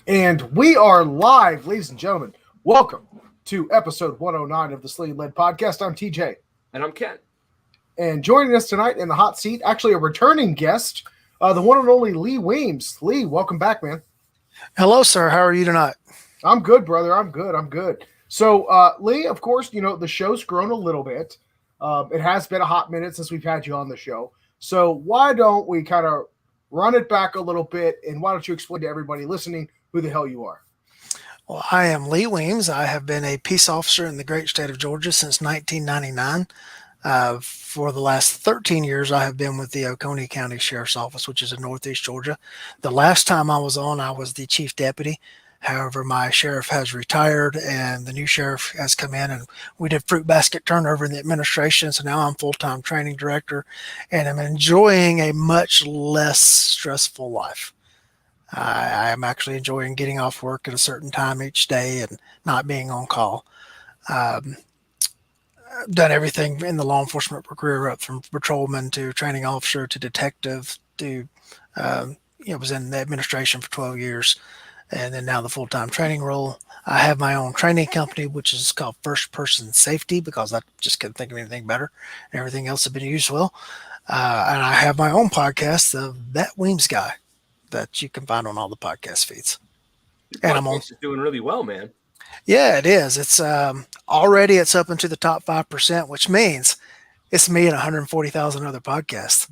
And we are live, ladies and gentlemen. Welcome to episode 109 of the Sling'N podcast. I'm TJ. And I'm Ken. And joining us tonight in the hot seat, actually a returning guest, the one and only Lee Weems. Lee, welcome back, man. Hello, sir. How are you tonight? I'm good, brother. I'm good. So, Lee, of course, you know, the show's grown a little bit. It has been a hot minute since we've had you on the show. So why don't we kind of run it back a little bit, and why don't you explain to everybody listening who the hell you are? Well, I am Lee Weems. I have been a peace officer in the great state of Georgia since 1999. For the last 13 years, I have been with the Oconee County Sheriff's Office, which is in Northeast Georgia. The last time I was on, I was the chief deputy. However, my sheriff has retired and the new sheriff has come in, and we did fruit basket turnover in the administration. So now I'm full-time training director, and I'm enjoying a much less stressful life. I am actually enjoying getting off work at a certain time each day and not being on call. I've done everything in the law enforcement career, up from patrolman to training officer to detective to, was in the administration for 12 years. And then now the full-time training role. I have my own training company, which is called First Person Safety, because I just couldn't think of anything better. Everything else has been used well. And I have my own podcast, That Weems Guy, that you can find on all the podcast feeds. And I'm also doing really well, man. Yeah, it is. It's already it's up into the top 5%, which means it's me and 140,000 other podcasts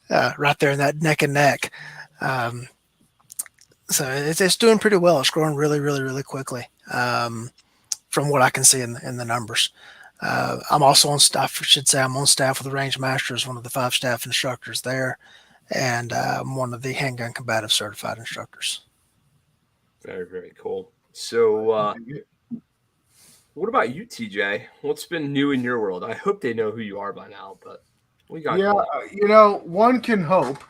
right there in that neck and neck. So it's doing pretty well. It's growing really, really, really quickly from what I can see in the numbers. I'm also on staff. I should say I'm on staff with the Range Masters, one of the 5 staff instructors there. And I'm one of the handgun combative certified instructors. Very, very cool. So what about you, TJ? What's been new in your world? I hope they know who you are by now, but we got one can hope.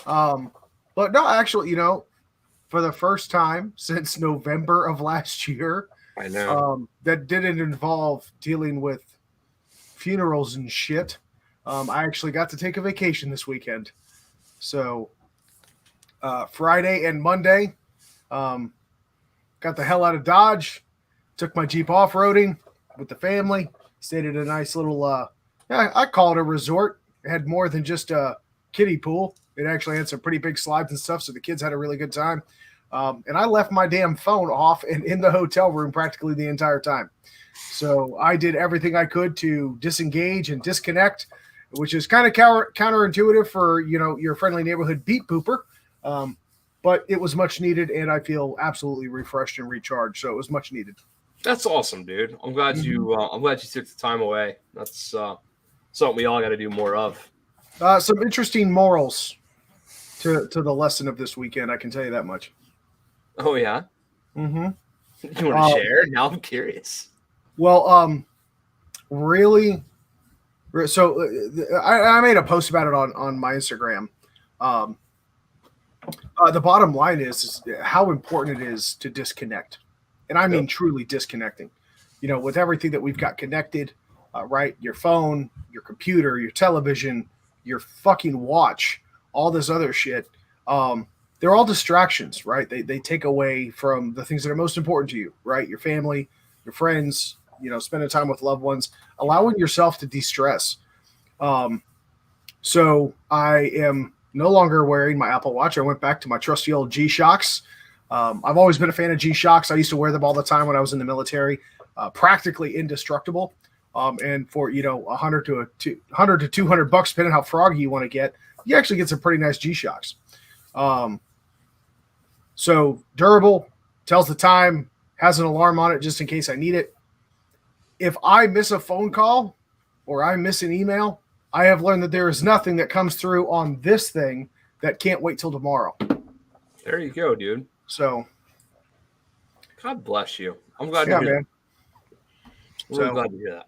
But no, actually, for the first time since November of last year, I know that didn't involve dealing with funerals and shit. I actually got to take a vacation this weekend. So Friday and Monday, got the hell out of Dodge, took my Jeep off-roading with the family, stayed at a nice little, I call it a resort. It had more than just a kiddie pool. It actually had some pretty big slides and stuff, so the kids had a really good time. And I left my damn phone off and in the hotel room practically the entire time. So I did everything I could to disengage and disconnect, which is kind of counterintuitive for, your friendly neighborhood beat pooper. But it was much needed, and I feel absolutely refreshed and recharged. So it was much needed. That's awesome, dude. I'm glad you took the time away. That's something we all got to do more of. Some interesting morals to the lesson of this weekend. I can tell you that much. Oh yeah. Mm-hmm. You want to share? Now I'm curious. Well, really. So I made a post about it on my Instagram. The bottom line is how important it is to disconnect. And I mean truly disconnecting. With everything that we've got connected, right? Your phone, your computer, your television, your fucking watch, all this other shit. They're all distractions, right? They take away from the things that are most important to you, right? Your family, your friends, spending time with loved ones, allowing yourself to de-stress. So I am no longer wearing my Apple Watch. I went back to my trusty old G-Shocks. I've always been a fan of G-Shocks. I used to wear them all the time when I was in the military, practically indestructible. And for, $100 to $200, depending how froggy you want to get, you actually get some pretty nice G-Shocks. So durable, tells the time, has an alarm on it just in case I need it. If I miss a phone call or I miss an email, I have learned that there is nothing that comes through on this thing that can't wait till tomorrow. There you go, dude. So, God bless you. I'm glad to hear man. that. Really glad to hear that.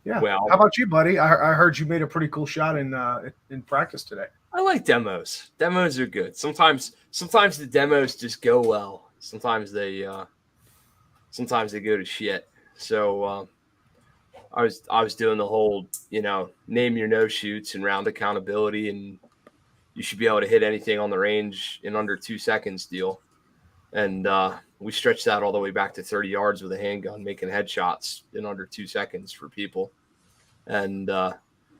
Yeah. Well, how about you, buddy? I heard you made a pretty cool shot in practice today. I like demos. Demos are good. Sometimes the demos just go well. Sometimes they go to shit. So I was doing the whole, name your no shoots and round accountability, and you should be able to hit anything on the range in under 2 seconds deal. And we stretched that all the way back to 30 yards with a handgun, making headshots in under 2 seconds for people. And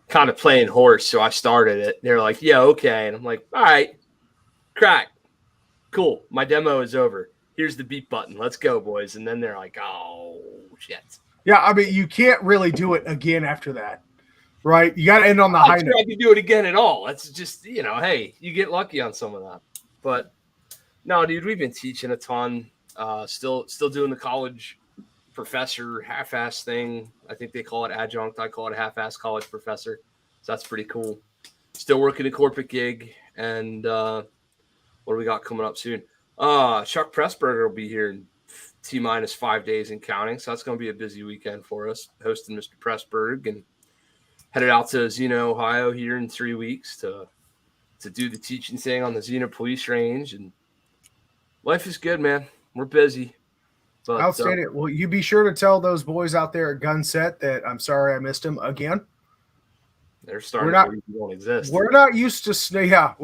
kind of playing horse. So I started it. They're like, yeah, okay. And I'm like, all right, crack. Cool. My demo is over. Here's the beep button. Let's go, boys. And then they're like, oh, shit. Yeah, I mean, you can't really do it again after that, right? You got to end on the high note. I tried to do it again at all. That's just, hey, you get lucky on some of that. But no, dude, we've been teaching a ton. Still doing the college professor half-ass thing. I think they call it adjunct. I call it a half-ass college professor. So that's pretty cool. Still working a corporate gig. And what do we got coming up soon? Chuck Pressburger will be here in T-minus 5 days and counting. So that's going to be a busy weekend for us, hosting Mr. Pressburg, and headed out to Xena, Ohio here in 3 weeks to do the teaching thing on the Xena police range. And life is good, man. We're busy. But, outstanding. Well, you be sure to tell those boys out there at Gunset that I'm sorry I missed them again. They're starting to believe you don't exist. We're not used to yeah.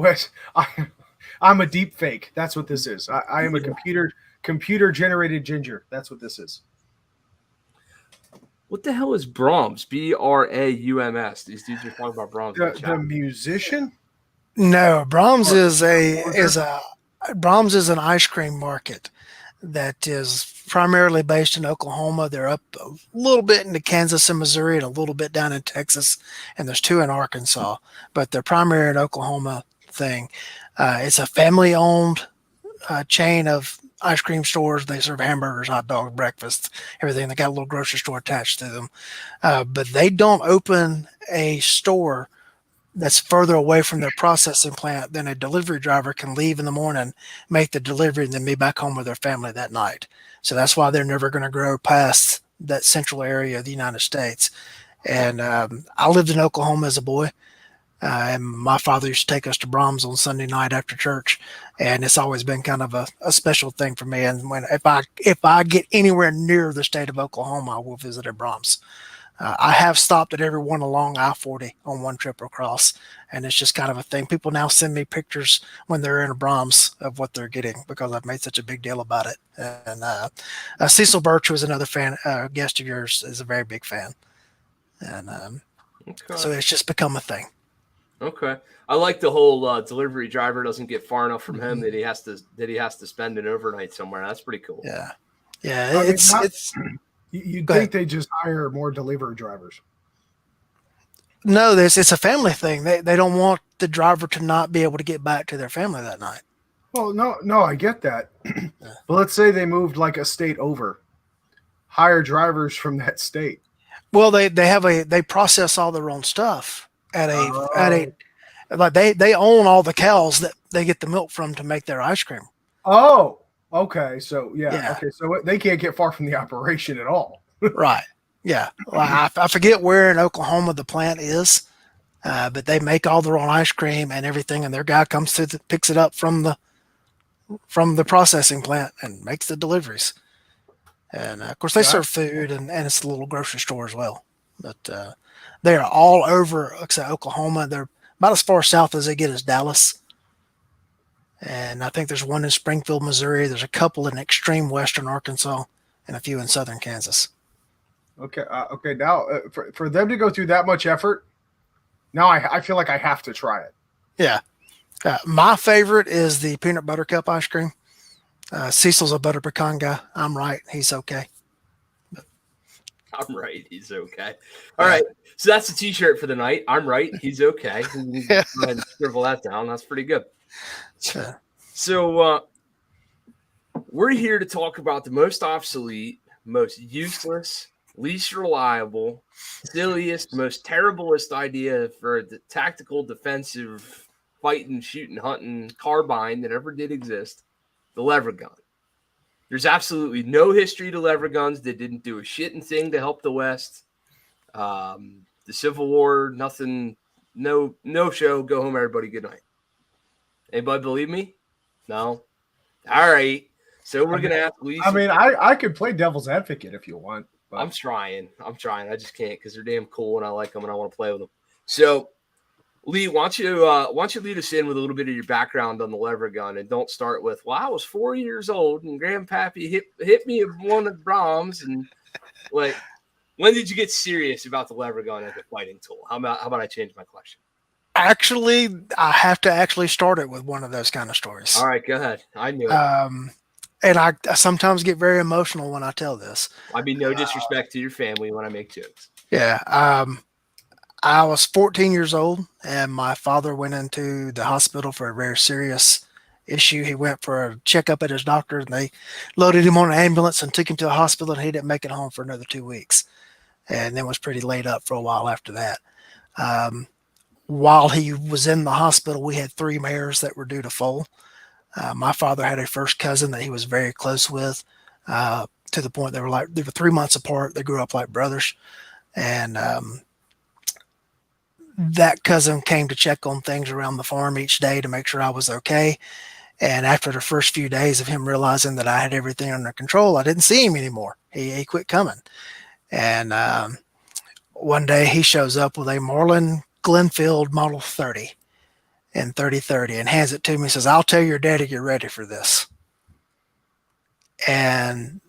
I'm a deep fake. That's what this is. I am a computer generated ginger. That's what this is. What the hell is Brahms? Braums. These dudes are talking about Brahms. The musician? No, Brahms is Brahms is an ice cream market that is primarily based in Oklahoma. They're up a little bit into Kansas and Missouri and a little bit down in Texas, and there's 2 in Arkansas, but they're primarily an Oklahoma thing. It's a family-owned chain of ice cream stores. They serve hamburgers, hot dogs, breakfast, everything. They got a little grocery store attached to them, but they don't open a store that's further away from their processing plant than a delivery driver can leave in the morning, make the delivery, and then be back home with their family that night. So that's why they're never going to grow past that central area of the United States. And I lived in Oklahoma as a boy. And my father used to take us to Brahms on Sunday night after church, and it's always been kind of a special thing for me. And if I get anywhere near the state of Oklahoma, I will visit a Brahms. I have stopped at every one along I-40 on one trip across, and it's just kind of a thing. People now send me pictures when they're in a Brahms of what they're getting because I've made such a big deal about it. And Cecil Birch, who is another fan, guest of yours, is a very big fan, and so it's just become a thing. Okay, I like the whole delivery driver doesn't get far enough from him that he has to spend an overnight somewhere. That's pretty cool. Yeah. It's. You'd think they just hire more delivery drivers. No, it's a family thing. They don't want the driver to not be able to get back to their family that night. Well, no, I get that. But let's say they moved like a state over. Hire drivers from that state. Well, they process all their own stuff like they own all the cows that they get the milk from to make their ice cream. Oh. Okay, so yeah. Okay, so they can't get far from the operation at all. Right. Yeah. Well, I forget where in Oklahoma the plant is, but they make all their own ice cream and everything, and their guy comes through, picks it up from the processing plant and makes the deliveries. And of course, they serve food, and it's a little grocery store as well. But they are all over, except Oklahoma. They're about as far south as they get is Dallas. And I think there's one in Springfield, Missouri. There's a couple in extreme western Arkansas and a few in southern Kansas. Okay. Okay. Now, for them to go through that much effort, now I feel like I have to try it. Yeah. My favorite is the peanut butter cup ice cream. Cecil's a butter pecan guy. I'm right. He's okay. I'm right. He's okay. All right. So that's the T-shirt for the night. I'm right. He's okay. Go ahead and scribble that down. That's pretty good. So we're here to talk about the most obsolete, most useless, least reliable, silliest, most terriblest idea for the tactical, defensive, fighting, shooting, hunting carbine that ever did exist, the Levergun. There's absolutely no history to Leverguns. They didn't do a shitting thing to help the West. The Civil War, nothing, no show. Go home, everybody. Good night. Anybody believe me? No? All right. So we're going to ask Luis. I mean, I could play devil's advocate if you want. But. I'm trying. I just can't because they're damn cool and I like them and I want to play with them. So Lee, why don't you lead us in with a little bit of your background on the lever gun, and don't start with, well, I was 4 years old and Grandpappy hit me with one of Brahms, and like, when did you get serious about the lever gun as a fighting tool? How about I change my question? Actually, I have to actually start it with one of those kind of stories. All right, go ahead. I knew it. And I sometimes get very emotional when I tell this. I mean, no disrespect to your family when I make jokes. Yeah. I was 14 years old, and my father went into the hospital for a very serious issue. He went for a checkup at his doctor, and they loaded him on an ambulance and took him to a hospital, and he didn't make it home for another 2 weeks, and then was pretty laid up for a while after that. While he was in the hospital, we had 3 mares that were due to foal. My father had a first cousin that he was very close with, to the point they were 3 months apart. They grew up like brothers, and that cousin came to check on things around the farm each day to make sure I was okay. And after the first few days of him realizing that I had everything under control, I didn't see him anymore. He quit coming. And one day he shows up with a Marlin Glenfield Model 30 in 3030 and hands it to me and says, "I'll tell your daddy you're ready for this." And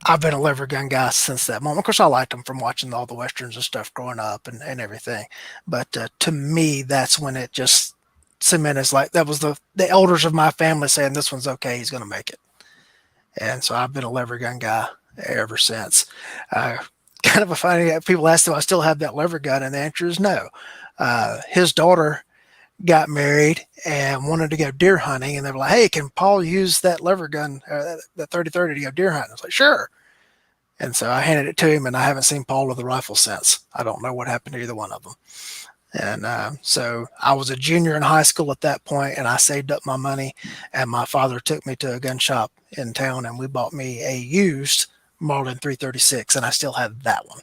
I've been a lever gun guy since that moment. Of course, I liked them from watching all the Westerns and stuff growing up and everything. But to me, that's when it just cemented. Like, that was the elders of my family saying, this one's okay, he's going to make it. And so I've been a lever gun guy ever since. Kind of a funny, people ask, do I still have that lever gun? And the answer is no. His daughter got married and wanted to go deer hunting, and they were like, "Hey, can Paul use that lever gun, that 3030 to go deer hunting?" I was like, "Sure." And so I handed it to him, and I haven't seen Paul with a rifle since. I don't know what happened to either one of them. And so I was a junior in high school at that point, and I saved up my money, and my father took me to a gun shop in town, and we bought me a used Marlin 336, and I still have that one.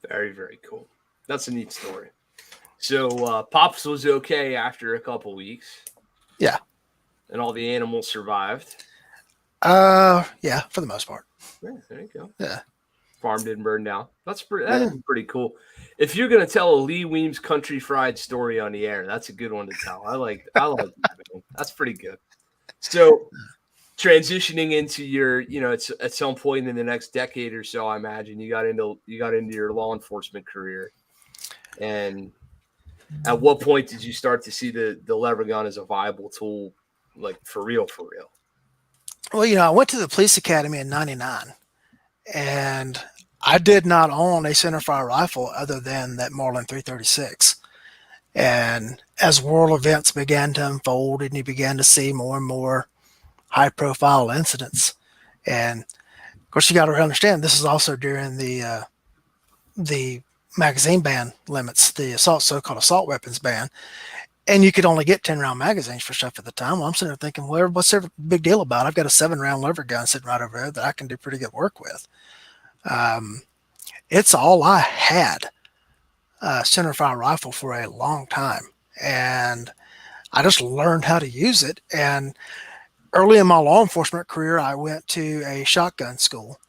Very, very cool. That's a neat story. So Pops was okay after a couple weeks. Yeah. And all the animals survived. Yeah, for the most part. Yeah, there you go. Yeah. Farm didn't burn down. That's pretty cool. If you're gonna tell a Lee Weems country fried story on the air, that's a good one to tell. I like that. That's pretty good. So transitioning into your, it's at some point in the next decade or so, I imagine you got into your law enforcement career. And at what point did you start to see the lever gun as a viable tool, like for real? Well, I went to the police academy in '99, and I did not own a centerfire rifle other than that Marlin 336. And as world events began to unfold and you began to see more and more high-profile incidents, and of course you got to understand this is also during the magazine ban limits, the so-called assault weapons ban, and you could only get 10-round magazines for stuff at the time. Well, I'm sitting there thinking, well, what's the big deal about it? I've got a 7-round lever gun sitting right over there that I can do pretty good work with. It's all I had, centerfire rifle, for a long time, and I just learned how to use it. And early in my law enforcement career, I went to a shotgun school,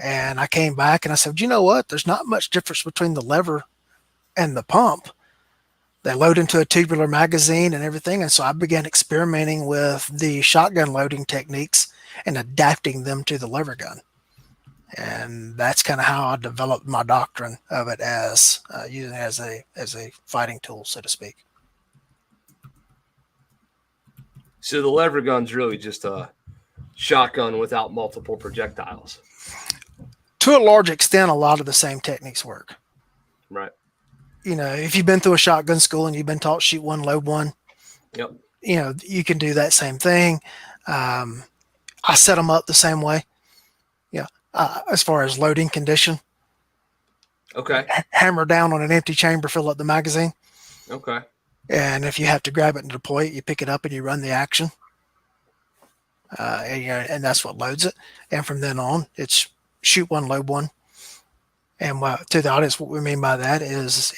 and I came back and I said, you know what? There's not much difference between the lever and the pump. They load into a tubular magazine and everything. And so I began experimenting with the shotgun loading techniques and adapting them to the lever gun. And that's kind of how I developed my doctrine of it, as using it as a fighting tool, so to speak. So the lever gun's really just a shotgun without multiple projectiles. To a large extent, a lot of the same techniques work. Right. If you've been through a shotgun school and you've been taught shoot one, load one, yep, you can do that same thing. I set them up the same way. As far as loading condition. Okay. Hammer down on an empty chamber, fill up the magazine. Okay. And if you have to grab it and deploy it, you pick it up and you run the action. And that's what loads it. And from then on, it's shoot one, load one. And to the audience, what we mean by that is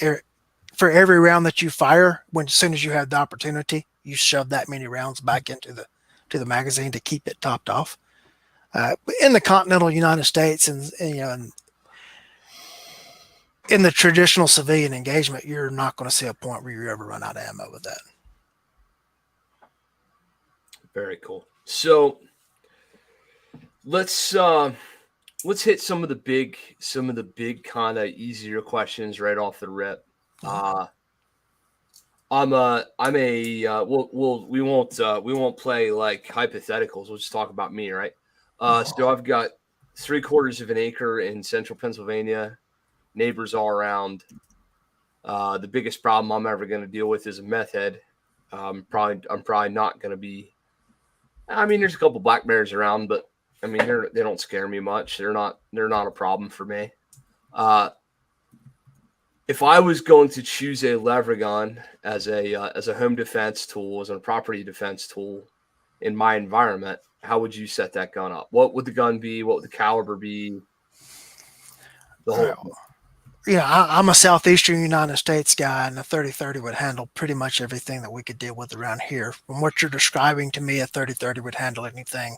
for every round that you fire, as soon as you have the opportunity, you shove that many rounds back into the magazine to keep it topped off. In the continental United States, and in the traditional civilian engagement, you're not going to see a point where you ever run out of ammo with that. Very cool. So let's hit some of the big kind of easier questions right off the rip. We won't play like hypotheticals. We'll just talk about me, right? So I've got 3/4 of an acre in central Pennsylvania, neighbors all around. The biggest problem I'm ever going to deal with is a meth head. I'm probably not going to be. I mean, there's a couple black bears around, but I mean, they don't scare me much. They're not a problem for me. If I was going to choose a Levergun as a home defense tool, as a property defense tool in my environment, how would you set that gun up? What would the gun be? What would the caliber be? The whole. Yeah, I'm a southeastern United States guy, and the 30-30 would handle pretty much everything that we could deal with around here. From what you're describing to me, a 30-30 would handle anything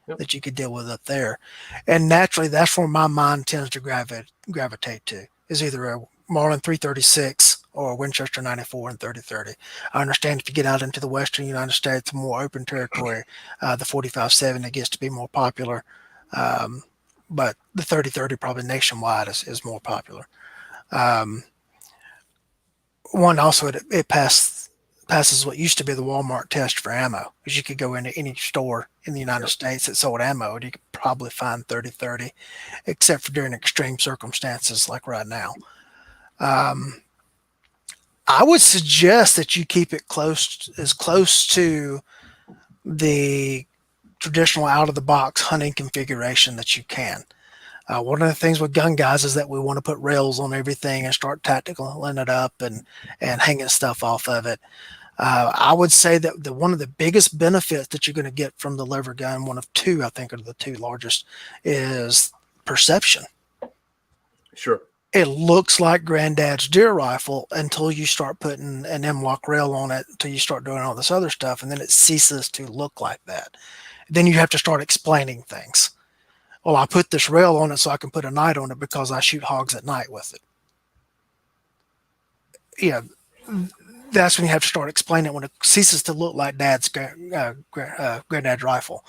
that you could deal with up there. And naturally, that's where my mind tends to gravitate to, is either a Marlin 336 or a Winchester 94 and 30-30. I understand if you get out into the western United States, more open territory, the 45-70 gets to be more popular. But the 30-30 probably nationwide is more popular. One also, it passes what used to be the Walmart test for ammo, because you could go into any store in the United States that sold ammo and you could probably find 30-30, except for during extreme circumstances like right now. I would suggest that you keep it as close to the traditional out-of-the-box hunting configuration that you can. One of the things with gun guys is that we want to put rails on everything and start tacticaling it up and hanging stuff off of it. I would say that one of the biggest benefits that you're going to get from the Levergun, one of two, I think, are the two largest, is perception. Sure. It looks like Granddad's deer rifle until you start putting an M-lock rail on it, until you start doing all this other stuff, and then it ceases to look like that. Then you have to start explaining things. Well, I put this rail on it so I can put a night on it because I shoot hogs at night with it. Yeah, that's when you have to start explaining it, when it ceases to look like Dad's Granddad's rifle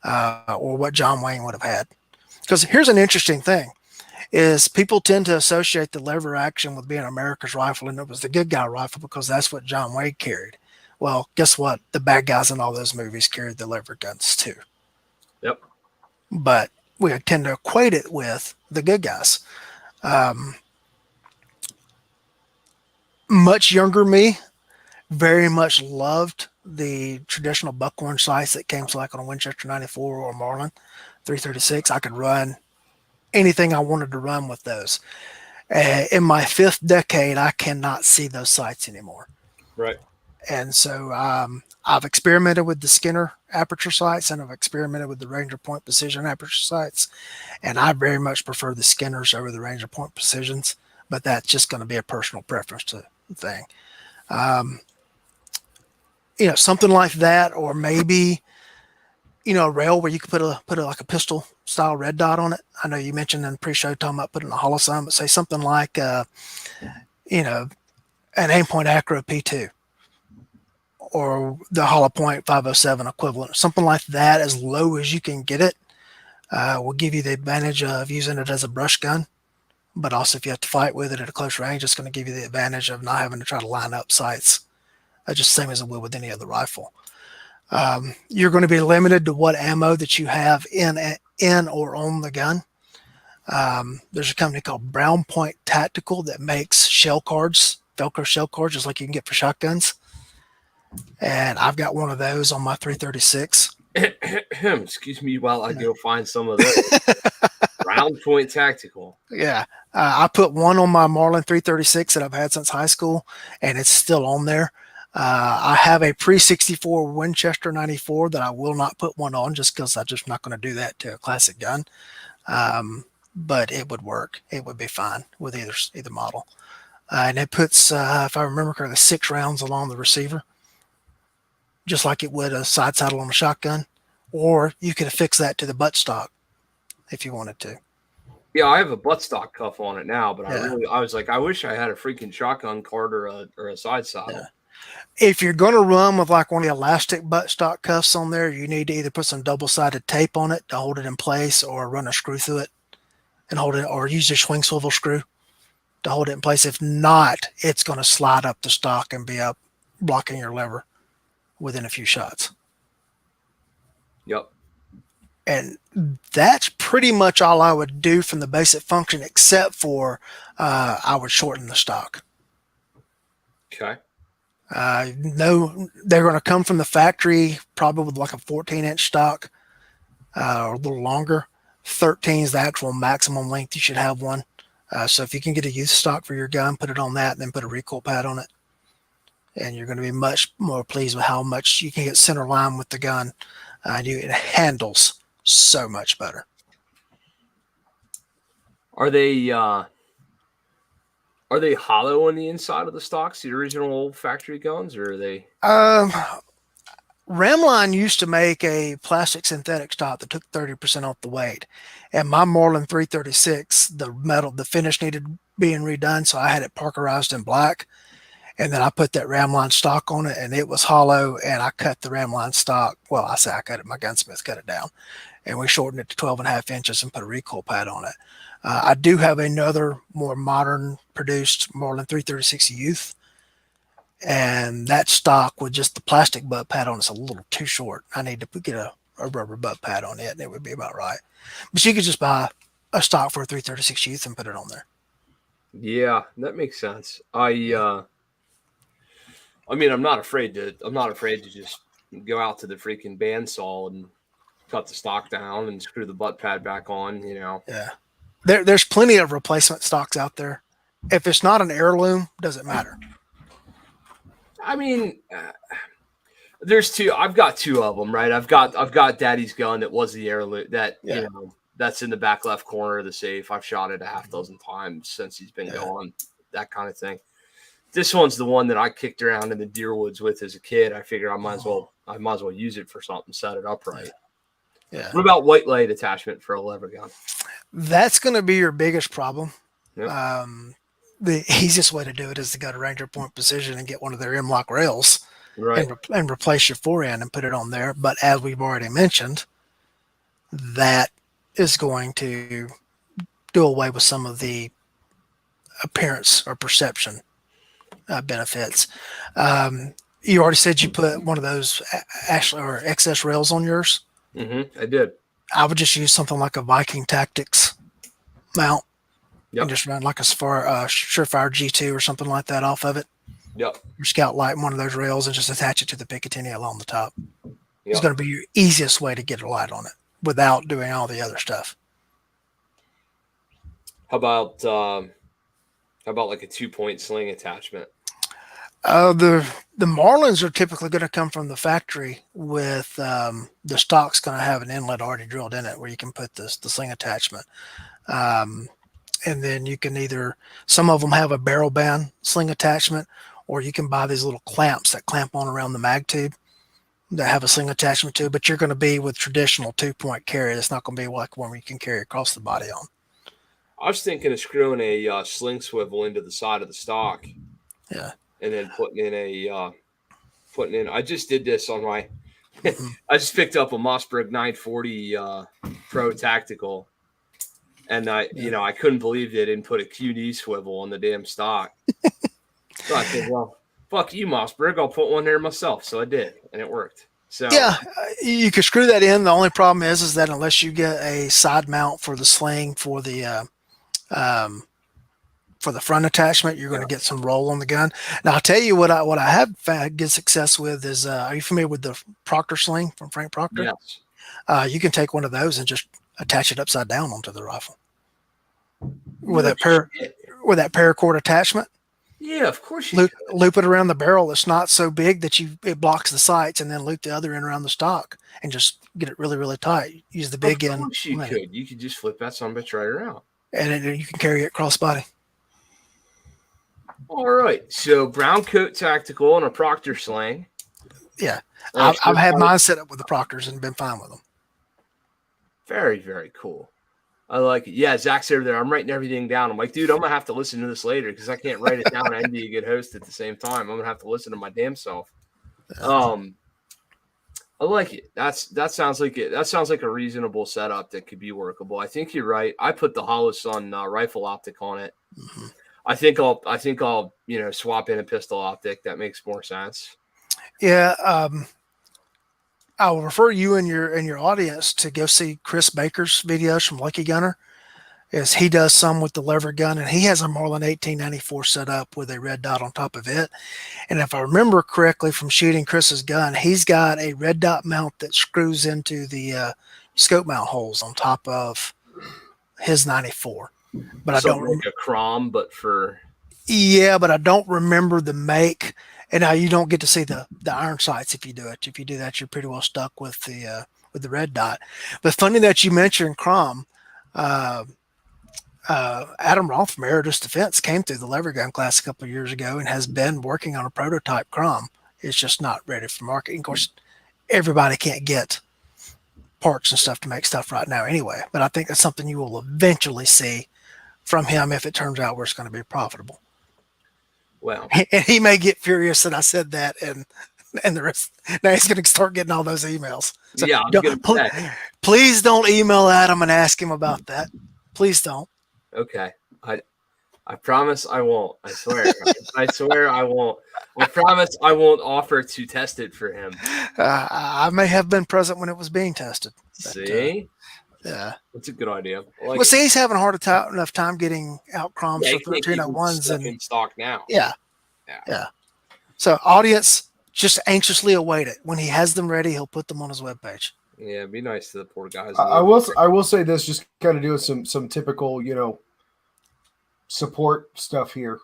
or what John Wayne would have had. Because here's an interesting thing, is people tend to associate the lever action with being America's rifle, and it was the good guy rifle because that's what John Wayne carried. Well, guess what? The bad guys in all those movies carried the lever guns too. Yep. But we tend to equate it with the good guys. Much younger me very much loved the traditional buckhorn sights that came like on a Winchester 94 or Marlin 336. I could run anything I wanted to run with those. In my fifth decade, I cannot see those sights anymore. Right. And so I've experimented with the Skinner aperture sights, and I've experimented with the Ranger Point Precision aperture sights, and I very much prefer the Skinners over the Ranger Point Precisions, but that's just going to be a personal preference to the thing. Something like that, or maybe a rail where you could put like a pistol style red dot on it. I know you mentioned in the pre-show talking about putting a holosun, but say something like an Aimpoint Acro P2 or the Hollow Point 507 equivalent, something like that, as low as you can get it, will give you the advantage of using it as a brush gun. But also, if you have to fight with it at a close range, it's going to give you the advantage of not having to try to line up sights, just the same as it would with any other rifle. You're going to be limited to what ammo that you have in or on the gun. There's a company called Brown Point Tactical that makes shell cards, Velcro shell cards, just like you can get for shotguns. And I've got one of those on my 336. Excuse me while I go find some of those. Brown Point Tactical. Yeah. I put one on my Marlin 336 that I've had since high school, and it's still on there. I have a pre-64 Winchester 94 that I will not put one on just because I'm just not going to do that to a classic gun. But it would work. It would be fine with either model. And it puts, if I remember correctly, 6 rounds along the receiver, just like it would a side saddle on a shotgun. Or you could affix that to the buttstock if you wanted to. Yeah, I have a buttstock cuff on it now, but Yeah. I was like, I wish I had a freaking shotgun card or a side saddle. Yeah. If you're going to run with like one of the elastic buttstock cuffs on there, you need to either put some double-sided tape on it to hold it in place, or run a screw through it and hold it, or use your swing swivel screw to hold it in place. If not, it's going to slide up the stock and be up blocking your lever within a few shots. Yep. And that's pretty much all I would do from the basic function, except for I would shorten the stock. Okay. No, they're going to come from the factory probably with like a 14-inch stock or a little longer. 13 is the actual maximum length you should have one. So if you can get a youth stock for your gun, put it on that, and then put a recoil pad on it. And you're going to be much more pleased with how much you can get center line with the gun. It handles so much better. Are they hollow on the inside of the stocks, the original old factory guns, or are they? Ramline used to make a plastic synthetic stock that took 30% off the weight. And my Marlin 336, the finish needed being redone, so I had it parkerized in black. And then I put that Ramline stock on it, and it was hollow, and I cut the Ramline stock. Well, I say I cut it. My gunsmith cut it down. And we shortened it to 12.5 inches and put a recoil pad on it. I do have another more modern produced Marlin 336 Youth. And that stock with just the plastic butt pad on it's a little too short. I need to get a rubber butt pad on it, and it would be about right. But you could just buy a stock for a 336 Youth and put it on there. Yeah, that makes sense. I mean, I'm not afraid to just go out to the freaking bandsaw and cut the stock down and screw the butt pad back on, Yeah. There's plenty of replacement stocks out there. If it's not an heirloom, doesn't matter. I mean, there's two. I've got two of them, right? I've got Daddy's gun that was the heirloom that that's in the back left corner of the safe. I've shot it a half dozen times since he's been gone. That kind of thing. This one's the one that I kicked around in the deer woods with as a kid. I figure I might as well use it for something, set it up right. Yeah. What about white light attachment for a lever gun? That's going to be your biggest problem. Yep. The easiest way to do it is to go to Ranger Point Precision and get one of their M-Lock rails, right, and replace your forend and put it on there. But as we've already mentioned, that is going to do away with some of the appearance or perception benefits. You already said you put one of those or excess rails on yours. Mm-hmm, I did. I would just use something like a Viking Tactics mount. Yep. And just run like a Surefire G2 or something like that off of it. Yep. Your Scout Light, one of those rails, and just attach it to the Picatinny along the top. Yep. It's going to be your easiest way to get a light on it without doing all the other stuff. How about like a 2-point sling attachment? The Marlins are typically going to come from the factory with the stock's going to have an inlet already drilled in it where you can put the sling attachment. And then you can some of them have a barrel band sling attachment, or you can buy these little clamps that clamp on around the mag tube that have a sling attachment to, but you're going to be with traditional 2-point carry. It's not going to be like one where you can carry across the body on. I was thinking of screwing a sling swivel into the side of the stock. Yeah. And then putting in, I just did this on my, I just picked up a Mossberg 940 Pro Tactical. And I couldn't believe they didn't put a QD swivel on the damn stock. So I said, well, fuck you, Mossberg. I'll put one there myself. So I did, and it worked. So yeah, you could screw that in. The only problem is that unless you get a side mount for the sling for the front attachment, you're going to get some roll on the gun. Now, I'll tell you what I have had good success with is, are you familiar with the Proctor sling from Frank Proctor? Yes. You can take one of those and just attach it upside down onto the rifle with that paracord attachment. Yeah, of course you loop it around the barrel. It's not so big that it blocks the sights, and then loop the other end around the stock and just get it really, really tight. Use the big end. Of course you could. You could just flip that son of a bitch right around. And you can carry it cross body. All right. So Brown Coat Tactical and a Proctor sling. Yeah. I've had mine set up with the Proctors and been fine with them. Very, very cool. I like it. Yeah, Zach's over there. I'm writing everything down. I'm like, dude, I'm gonna have to listen to this later because I can't write it down and be a good host at the same time. I'm gonna have to listen to my damn self. I like it. That sounds like it. That sounds like a reasonable setup that could be workable. I think you're right. I put the Holosun rifle optic on it. Mm-hmm. I think I'll swap in a pistol optic. That makes more sense. Yeah. I will refer you and your audience to go see Chris Baker's videos from Lucky Gunner. Is he does some with the lever gun, and he has a Marlin 1894 set up with a red dot on top of it. And if I remember correctly from shooting Chris's gun, he's got a red dot mount that screws into the scope mount holes on top of his 94. But Something like a Crom, but for but I don't remember the make. And now you don't get to see the iron sights if you do it. If you do that, you're pretty well stuck with the red dot. But funny that you mentioned Crom. Adam Roth from Aerodus Defense came through the Levergun class a couple of years ago and has been working on a prototype Crom. It's just not ready for market. Of course, everybody can't get parts and stuff to make stuff right now anyway. But I think that's something you will eventually see from him if it turns out where it's going to be profitable. Well, and he may get furious that I said that, and the rest. Now he's going to start getting all those emails. So yeah, please don't email Adam and ask him about that. Please don't. Okay, I promise I won't. I swear. I swear I won't. I promise I won't offer to test it for him. I may have been present when it was being tested. But, see. Yeah, that's a good idea. See, he's having a hard enough time getting out Croms for 1301s and in stock now. Yeah. So, audience, just anxiously await it. When he has them ready, he'll put them on his webpage. Yeah, be nice to the poor guys. I will say this, just kind of doing some typical, support stuff here.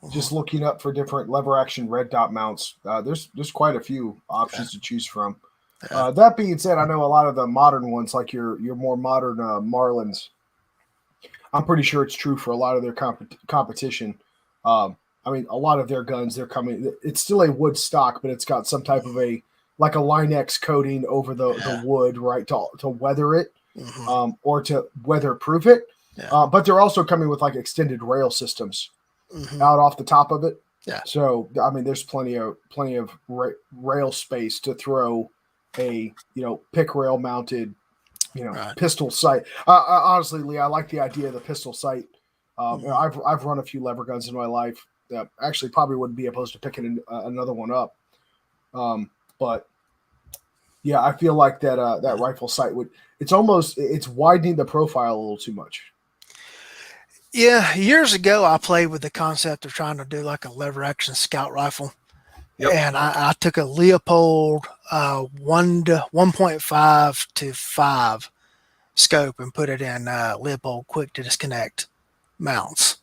Mm-hmm. Just looking up for different lever action red dot mounts. There's quite a few options to choose from. That being said, I know a lot of the modern ones, like your more modern Marlins. I'm pretty sure it's true for a lot of their competition. A lot of their guns, they're coming. It's still a wood stock, but it's got some type of like a Line-X coating over the wood, right, to weather it, or to weatherproof it. Yeah. But they're also coming with like extended rail systems out off the top of it. Yeah. So there's plenty of rail space to throw a pick rail mounted pistol sight. Honestly, Lee, I like the idea of the pistol sight. I've run a few lever guns in my life that actually probably wouldn't be opposed to picking another one up. But yeah, I feel like that rifle sight it's widening the profile a little too much. Yeah, years ago I played with the concept of trying to do like a lever action scout rifle. Yep. And I took a Leopold 1.5 to 5 scope and put it in Leopold quick to disconnect mounts.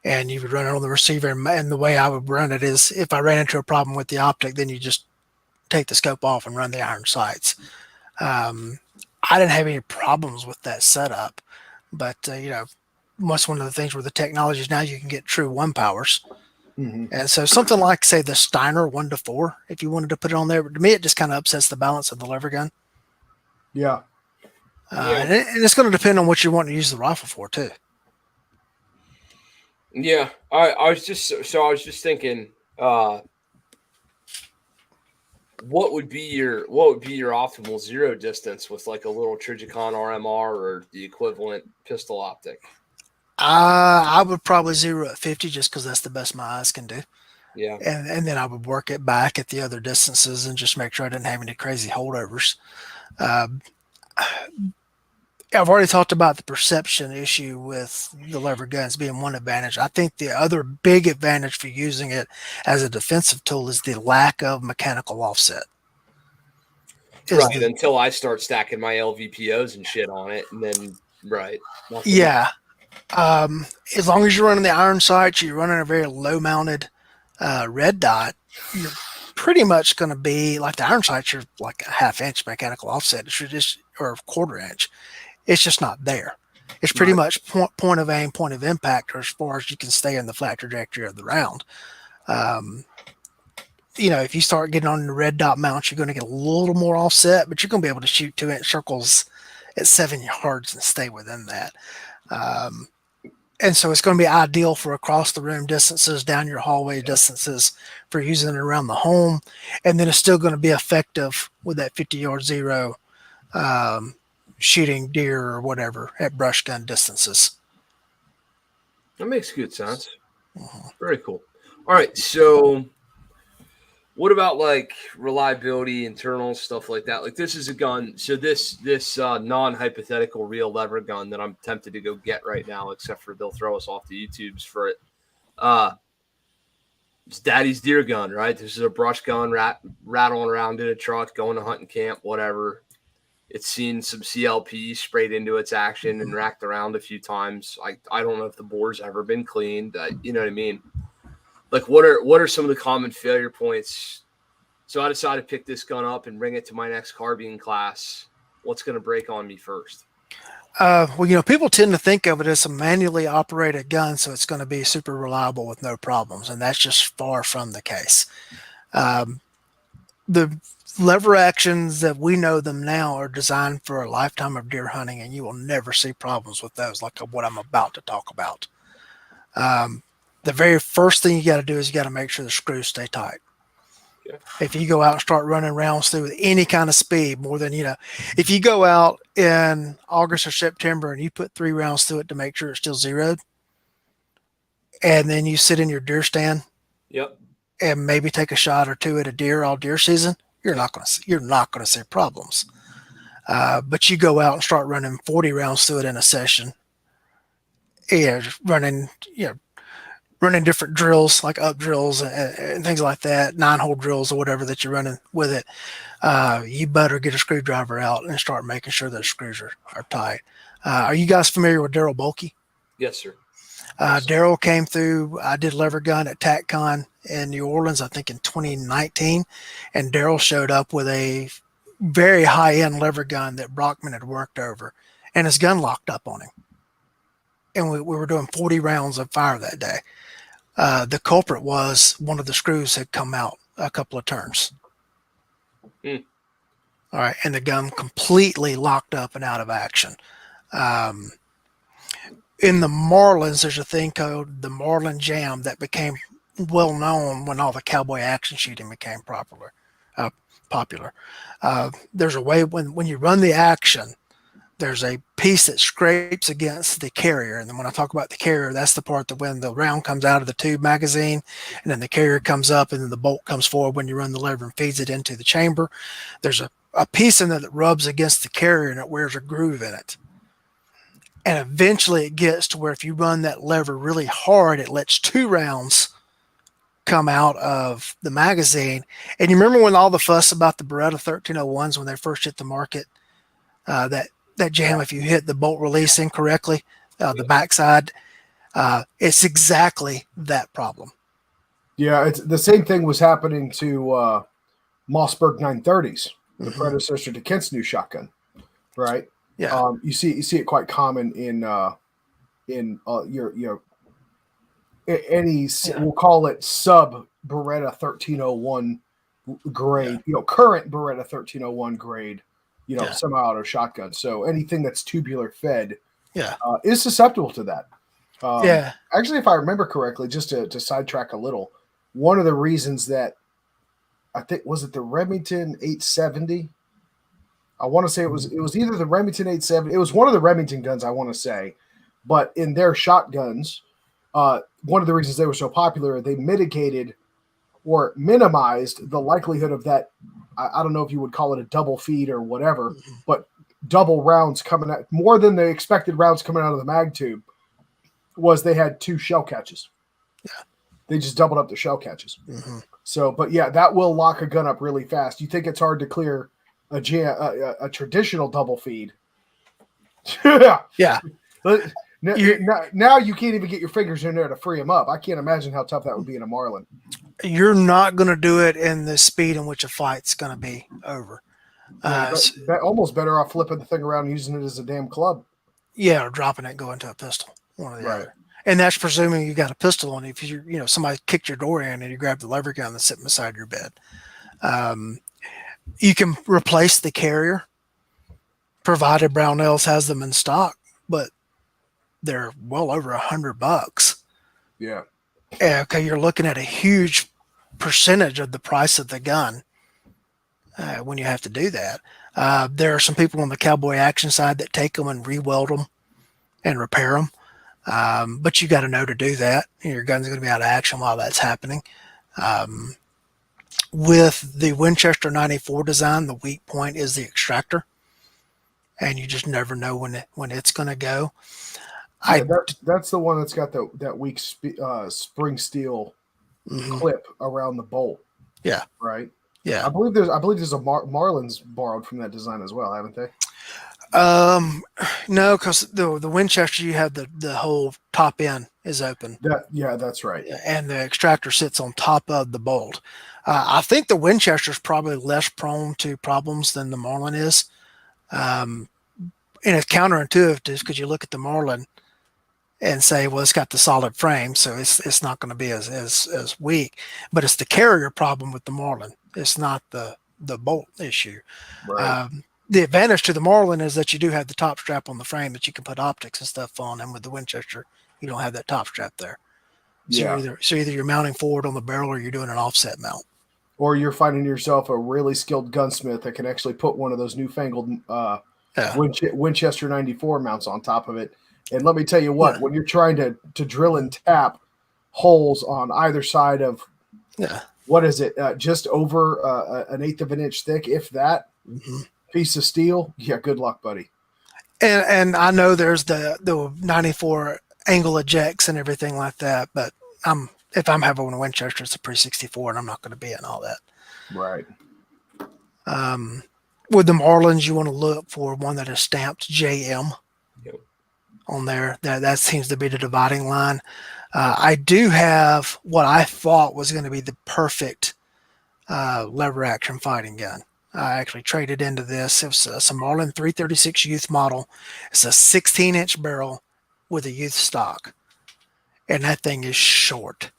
And you would run it on the receiver. And the way I would run it is if I ran into a problem with the optic, then you just take the scope off and run the iron sights. I didn't have any problems with that setup. But, that's one of the things where the technology is now you can get true 1 powers. Mm-hmm. And so something like, say, the Steiner 1-4, if you wanted to put it on there, but to me, it just kind of upsets the balance of the lever gun. Yeah. And it's going to depend on what you want to use the rifle for, too. Yeah. I was just thinking, what would be your optimal zero distance with like a little Trijicon RMR or the equivalent pistol optic? I would probably zero at 50 just because that's the best my eyes can do. Yeah. And then I would work it back at the other distances and just make sure I didn't have any crazy holdovers. I've already talked about the perception issue with the lever guns being one advantage. I think the other big advantage for using it as a defensive tool is the lack of mechanical offset. Right, until I start stacking my LVPOs and shit on it, and then Yeah. As long as you're running the iron sights, you're running a very low mounted red dot, you're pretty much going to be like the iron sights. You're like a 1/2 inch mechanical offset, or a 1/4 inch. It's just not there. It's pretty much point of aim, point of impact, or as far as you can stay in the flat trajectory of the round. If you start getting on the red dot mounts, you're going to get a little more offset, but you're going to be able to shoot 2-inch circles at 7 yards and stay within that. And so it's going to be ideal for across the room distances, down your hallway distances, for using it around the home. And then it's still going to be effective with that 50-yard zero, shooting deer or whatever at brush gun distances. That makes good sense. Very cool. All right, so what about like reliability, internal stuff like that? Like this is a gun. So this non-hypothetical real lever gun that I'm tempted to go get right now, except for they'll throw us off the YouTubes for it. It's Daddy's deer gun, right? This is a brush gun, rattling around in a truck, going to hunting camp, whatever. It's seen some CLP sprayed into its action and racked around a few times. I don't know if the bore's ever been cleaned. You know what I mean? Like, what are some of the common failure points? So I decided to pick this gun up and bring it to my next carbine class. What's going to break on me first? Well, people tend to think of it as a manually operated gun, so it's going to be super reliable with no problems, and that's just far from the case. The lever actions that we know them now are designed for a lifetime of deer hunting, and you will never see problems with those like what I'm about to talk about. The very first thing you got to do is you got to make sure the screws stay tight. Yeah. If you go out and start running rounds through with any kind of speed, more than, if you go out in August or September and you put 3 rounds through it to make sure it's still zeroed, and then you sit in your deer stand, yep, and maybe take a shot or two at a deer all deer season, you're not going to see problems. But you go out and start running 40 rounds through it in a session, running different drills, like up drills and things like that, 9-hole drills or whatever that you're running with it. You better get a screwdriver out and start making sure those screws are tight. Are you guys familiar with Daryl Bulkey? Yes, sir. Daryl came through. I did Levergun at TacCon in New Orleans, I think in 2019, and Daryl showed up with a very high-end Levergun that Brockman had worked over, and his gun locked up on him. And we were doing 40 rounds of fire that day. The culprit was one of the screws had come out a couple of turns. All right, and the gun completely locked up and out of action. In the Marlins, there's a thing called the Marlin Jam that became well known when all the cowboy action shooting became popular. There's a way when you run the action, there's a piece that scrapes against the carrier. And then when I talk about the carrier, that's the part that when the round comes out of the tube magazine and then the carrier comes up and then the bolt comes forward when you run the lever and feeds it into the chamber. There's a piece in there that rubs against the carrier and it wears a groove in it. And eventually it gets to where if you run that lever really hard, it lets 2 rounds come out of the magazine. And you remember when all the fuss about the Beretta 1301s when they first hit the market, that jam, if you hit the bolt release incorrectly, the backside, it's exactly that problem. Yeah, it's the same thing was happening to Mossberg 930s, the predecessor to Kent's new shotgun, right? Yeah, you see it quite common in your any we'll call it sub Beretta 1301 grade, current Beretta 1301 grade, semi-auto shotgun. So anything that's tubular fed, is susceptible to that. Actually, if I remember correctly, just to sidetrack a little, one of the reasons that I think was it the Remington 870. I want to say it was either the Remington 870. It was one of the Remington guns, I want to say. But in their shotguns, one of the reasons they were so popular, they mitigated or minimized the likelihood of that. I don't know if you would call it a double feed or whatever, but double rounds coming out, more than the expected rounds coming out of the mag tube, was they had 2 shell catches. Yeah. They just doubled up the shell catches. So, but yeah, that will lock a gun up really fast. You think it's hard to clear a traditional double feed? Yeah. Now you can't even get your fingers in there to free them up. I can't imagine how tough that would be in a Marlin. You're not going to do it in the speed in which a fight's going to be over. Almost better off flipping the thing around and using it as a damn club. Yeah, or dropping it and going to a pistol, one or the other. And that's presuming you got a pistol on. If somebody kicked your door in and you grab the lever gun that's sitting beside your bed. You can replace the carrier. provided Brownells has them in stock, but they're well over $100. Yeah. Okay, you're looking at a huge percentage of the price of the gun when you have to do that. There are some people on the cowboy action side that take them and re-weld them and repair them. But you got to know to do that. Your gun's going to be out of action while that's happening. With the Winchester 94 design, the weak point is the extractor, and you just never know when it's going to go. Yeah, that's the one that's got that weak spring steel clip around the bolt. Yeah. Right. Yeah. I believe there's a Marlin's borrowed from that design as well, haven't they? No, because the Winchester, you have the whole top end is open. That's right. And the extractor sits on top of the bolt. I think the Winchester is probably less prone to problems than the Marlin is. And it's counterintuitive because you look at the Marlin and say, well, it's got the solid frame, so it's not going to be as weak. But it's the carrier problem with the Marlin. It's not the bolt issue. Right. The advantage to the Marlin is that you do have the top strap on the frame that you can put optics and stuff on, and with the Winchester, you don't have that top strap there. So either you're mounting forward on the barrel or you're doing an offset mount. Or you're finding yourself a really skilled gunsmith that can actually put one of those newfangled Winchester 94 mounts on top of it. And let me tell you what, when you're trying to drill and tap holes on either side of, what is it, just over an eighth of an inch thick, if that, piece of steel, good luck, buddy. And I know there's the 94 angle ejects and everything like that, but if I'm having a Winchester, it's a pre-64, and I'm not going to be in all that. Right. With the Marlins, you want to look for one that is stamped JM on there. That seems to be the dividing line. I do have what I thought was going to be the perfect lever action fighting gun. I actually traded into this. It was a Marlin 336 Youth model. It's a 16-inch barrel with a Youth stock. And that thing is short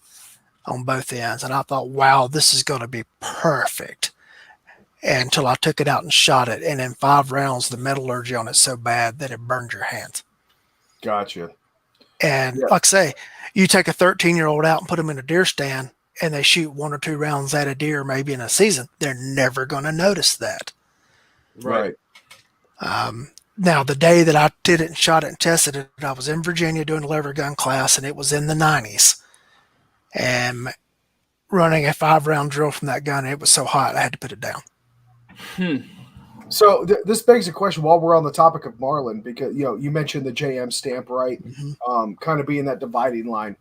on both ends. And I thought, wow, this is going to be perfect. Until I took it out and shot it. And in 5 rounds, the metallurgy on it's so bad that it burned your hands. Gotcha. And like I say, you take a 13-year-old out and put them in a deer stand, and they shoot 1 or 2 rounds at a deer maybe in a season, they're never going to notice that. Right. Now, the day that I did it and shot it and tested it, I was in Virginia doing a lever gun class, and it was in the 90s. And running a 5-round drill from that gun, it was so hot, I had to put it down. So this begs a question while we're on the topic of Marlin, because you mentioned the JM stamp, right? Kind of being that dividing line.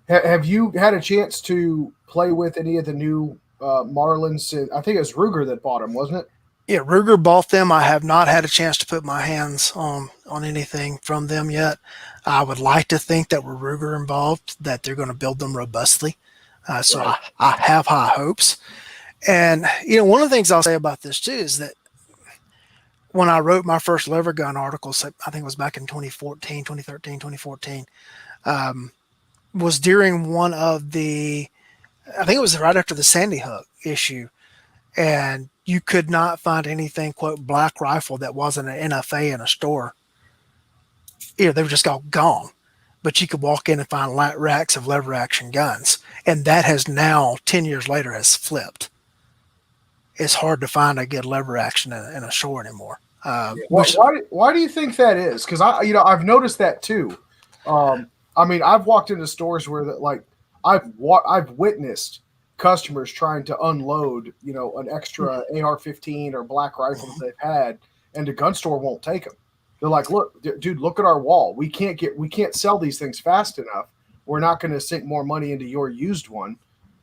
Have you had a chance to play with any of the new Marlins? I think it was Ruger that bought them, wasn't it? Yeah, Ruger bought them. I have not had a chance to put my hands on anything from them yet. I would like to think that with Ruger involved, that they're going to build them robustly. So right. I have high hopes. And, one of the things I'll say about this too is that when I wrote my first lever gun article, I think it was back in 2014, was during one of I think it was right after the Sandy Hook issue. And you could not find anything, quote, black rifle that wasn't an NFA in a store. They were just all gone. But you could walk in and find racks of lever action guns. And that has now, 10 years later, has flipped. It's hard to find a good lever action in a store anymore. Why do you think that is? Because I've noticed that too. I've walked into stores where I've witnessed customers trying to unload, an extra AR-15 or black rifle that they've had, and the gun store won't take them. They're like, "Look, dude, look at our wall. We can't sell these things fast enough. We're not going to sink more money into your used one."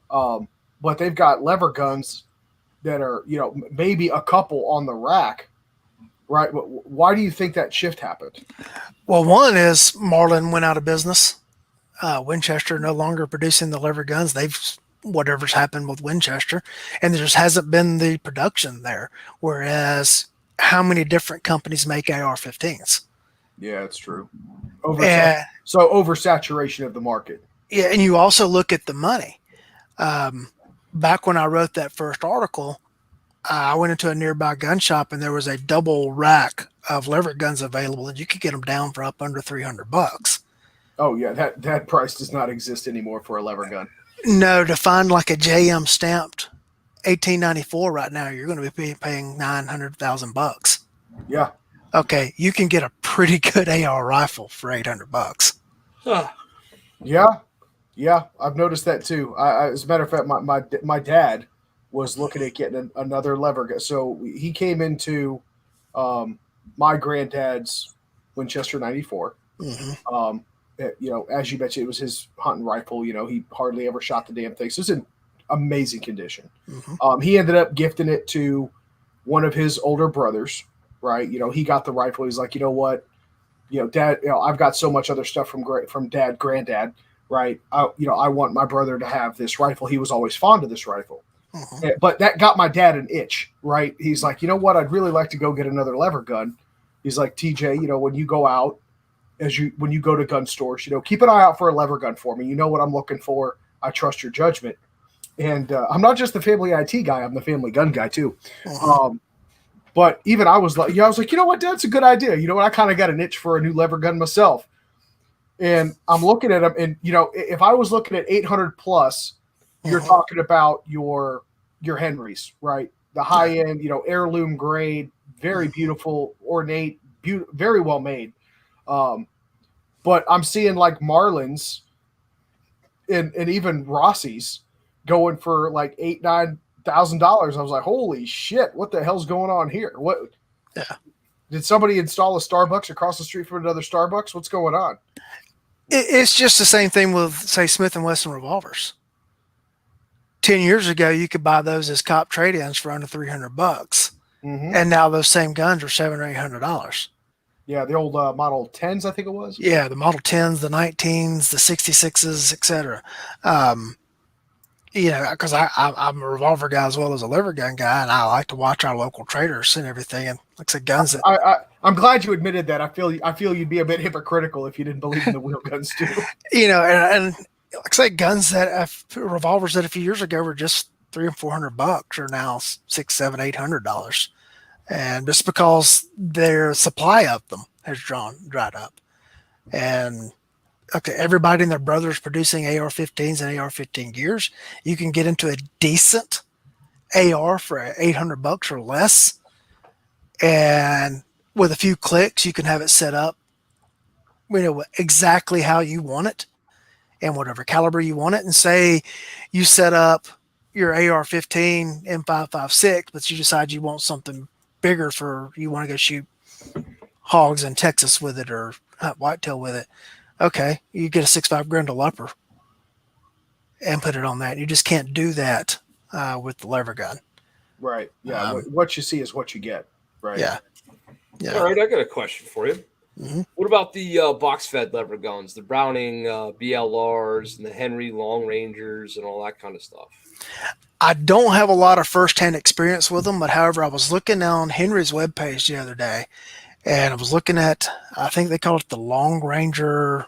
But they've got lever guns that are, maybe a couple on the rack, right? Why do you think that shift happened? Well, one is Marlin went out of business. Winchester no longer producing the lever guns. Whatever's happened with Winchester, and there just hasn't been the production there. Whereas, how many different companies make AR-15s? Yeah, it's true. Oversaturation of the market. Yeah, and you also look at the money. Back when I wrote that first article, I went into a nearby gun shop and there was a double rack of Leverguns available, and you could get them down for up under $300. Oh yeah, that price does not exist anymore for a lever gun. No, to find like a JM stamped 1894 right now, you're going to be paying $900,000. Yeah, Okay, you can get a pretty good AR rifle for $800. Huh. yeah, I've noticed that too. As a matter of fact, my dad was looking at getting another lever gun. So he came into my granddad's Winchester 94. Mm-hmm. As you mentioned, it was his hunting rifle. He hardly ever shot the damn thing. So it's in amazing condition. Mm-hmm. He ended up gifting it to one of his older brothers, right? He got the rifle. He's like, you know what? Dad, I've got so much other stuff from granddad, right? I want my brother to have this rifle. He was always fond of this rifle. Mm-hmm. But that got my dad an itch, right? He's like, you know what? I'd really like to go get another lever gun. He's like, TJ, when you go out, when you go to gun stores, keep an eye out for a lever gun for me. You know what I'm looking for. I trust your judgment. And I'm not just the family IT guy. I'm the family gun guy too. Mm-hmm. But even I was like, you know what, Dad, it's a good idea. You know what? I kind of got an itch for a new lever gun myself. And I'm looking at them, and if I was looking at 800 plus, you're talking about your Henrys, right? The high end, heirloom grade, very beautiful, ornate, very well made. But I'm seeing like Marlins and even Rossi's going for like $8,000-$9,000. I was like, holy shit, what the hell's going on here? What? Yeah. Did somebody install a Starbucks across the street from another Starbucks? What's going on? It's just the same thing with, say, Smith & Wesson revolvers. 10 years ago, you could buy those as cop trade-ins for under $300, Mm-hmm. and now those same guns are $700 or $800. Yeah, the old Model 10s, I think it was. Yeah, the Model 10s, the 19s, the 66s, etc. Because I'm a revolver guy as well as a lever gun guy, and I like to watch our local traders and everything. And like I said, guns that I'm glad you admitted that. I feel you'd be a bit hypocritical if you didn't believe in the wheel guns too. and like I say, guns revolvers that a few years ago were just $300 and $400 are now $600, $700, $800, and just because their supply of them has dried up, and okay, everybody and their brothers producing AR-15s and AR-15 gears, you can get into a decent AR for $800 or less, and with a few clicks, you can have it set up, exactly how you want it and whatever caliber you want it. And say you set up your AR-15 M556, but you decide you want something bigger you want to go shoot hogs in Texas with it or hunt whitetail with it. Okay, you get a 6.5 Grendel upper and put it on that. You just can't do that with the lever gun. Right. Yeah. What you see is what you get. Right. Yeah. All right, I got a question for you. Mm-hmm. What about the box-fed lever guns, the Browning BLRs and the Henry Long Rangers and all that kind of stuff? I don't have a lot of first-hand experience with them, but however, I was looking on Henry's webpage the other day, and I was looking at, I think they call it the Long Ranger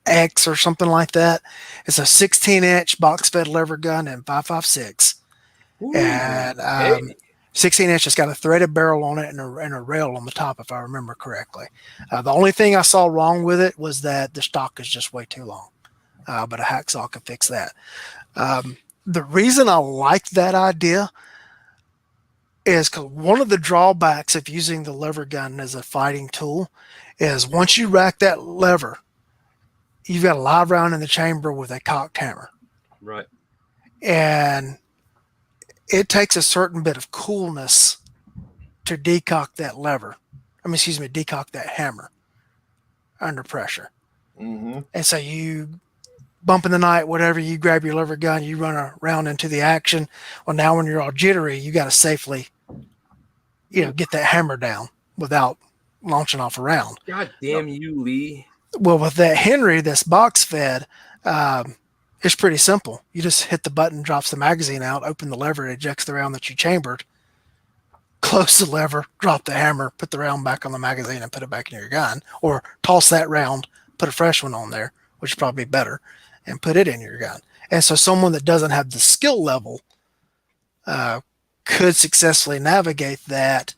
X or something like that. It's a 16-inch box-fed lever gun in 5.56. Ooh, and 16-inch, it's got a threaded barrel on it and a rail on the top, if I remember correctly. The only thing I saw wrong with it was that the stock is just way too long, but a hacksaw can fix that. The reason I like that idea is because one of the drawbacks of using the lever gun as a fighting tool is once you rack that lever, you've got a live round in the chamber with a cocked hammer. Right. And it takes a certain bit of coolness to decock that decock that hammer under pressure. Mm-hmm. And so you bump in the night, whatever, you grab your lever gun, you run around into the action. Well, now when you're all jittery, you got to safely, get that hammer down without launching off a round. God damn you, Lee. Well, with that Henry, this box fed, it's pretty simple. You just hit the button, drops the magazine out, open the lever, it ejects the round that you chambered, close the lever, drop the hammer, put the round back on the magazine and put it back in your gun, or toss that round, put a fresh one on there, which would probably be better, and put it in your gun. And so someone that doesn't have the skill level could successfully navigate that,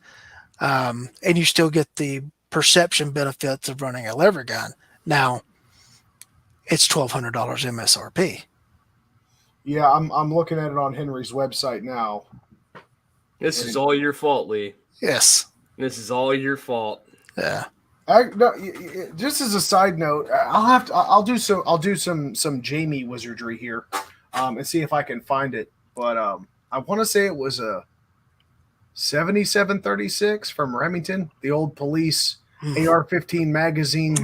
and you still get the perception benefits of running a lever gun. Now, it's $1,200 MSRP. Yeah, I'm looking at it on Henry's website now. This is all your fault, Lee. Yes. This is all your fault. Yeah. Just as a side note, I'll do some Jamie wizardry here, and see if I can find it. But I want to say it was a 7736 from Remington, the old police AR-15 magazine.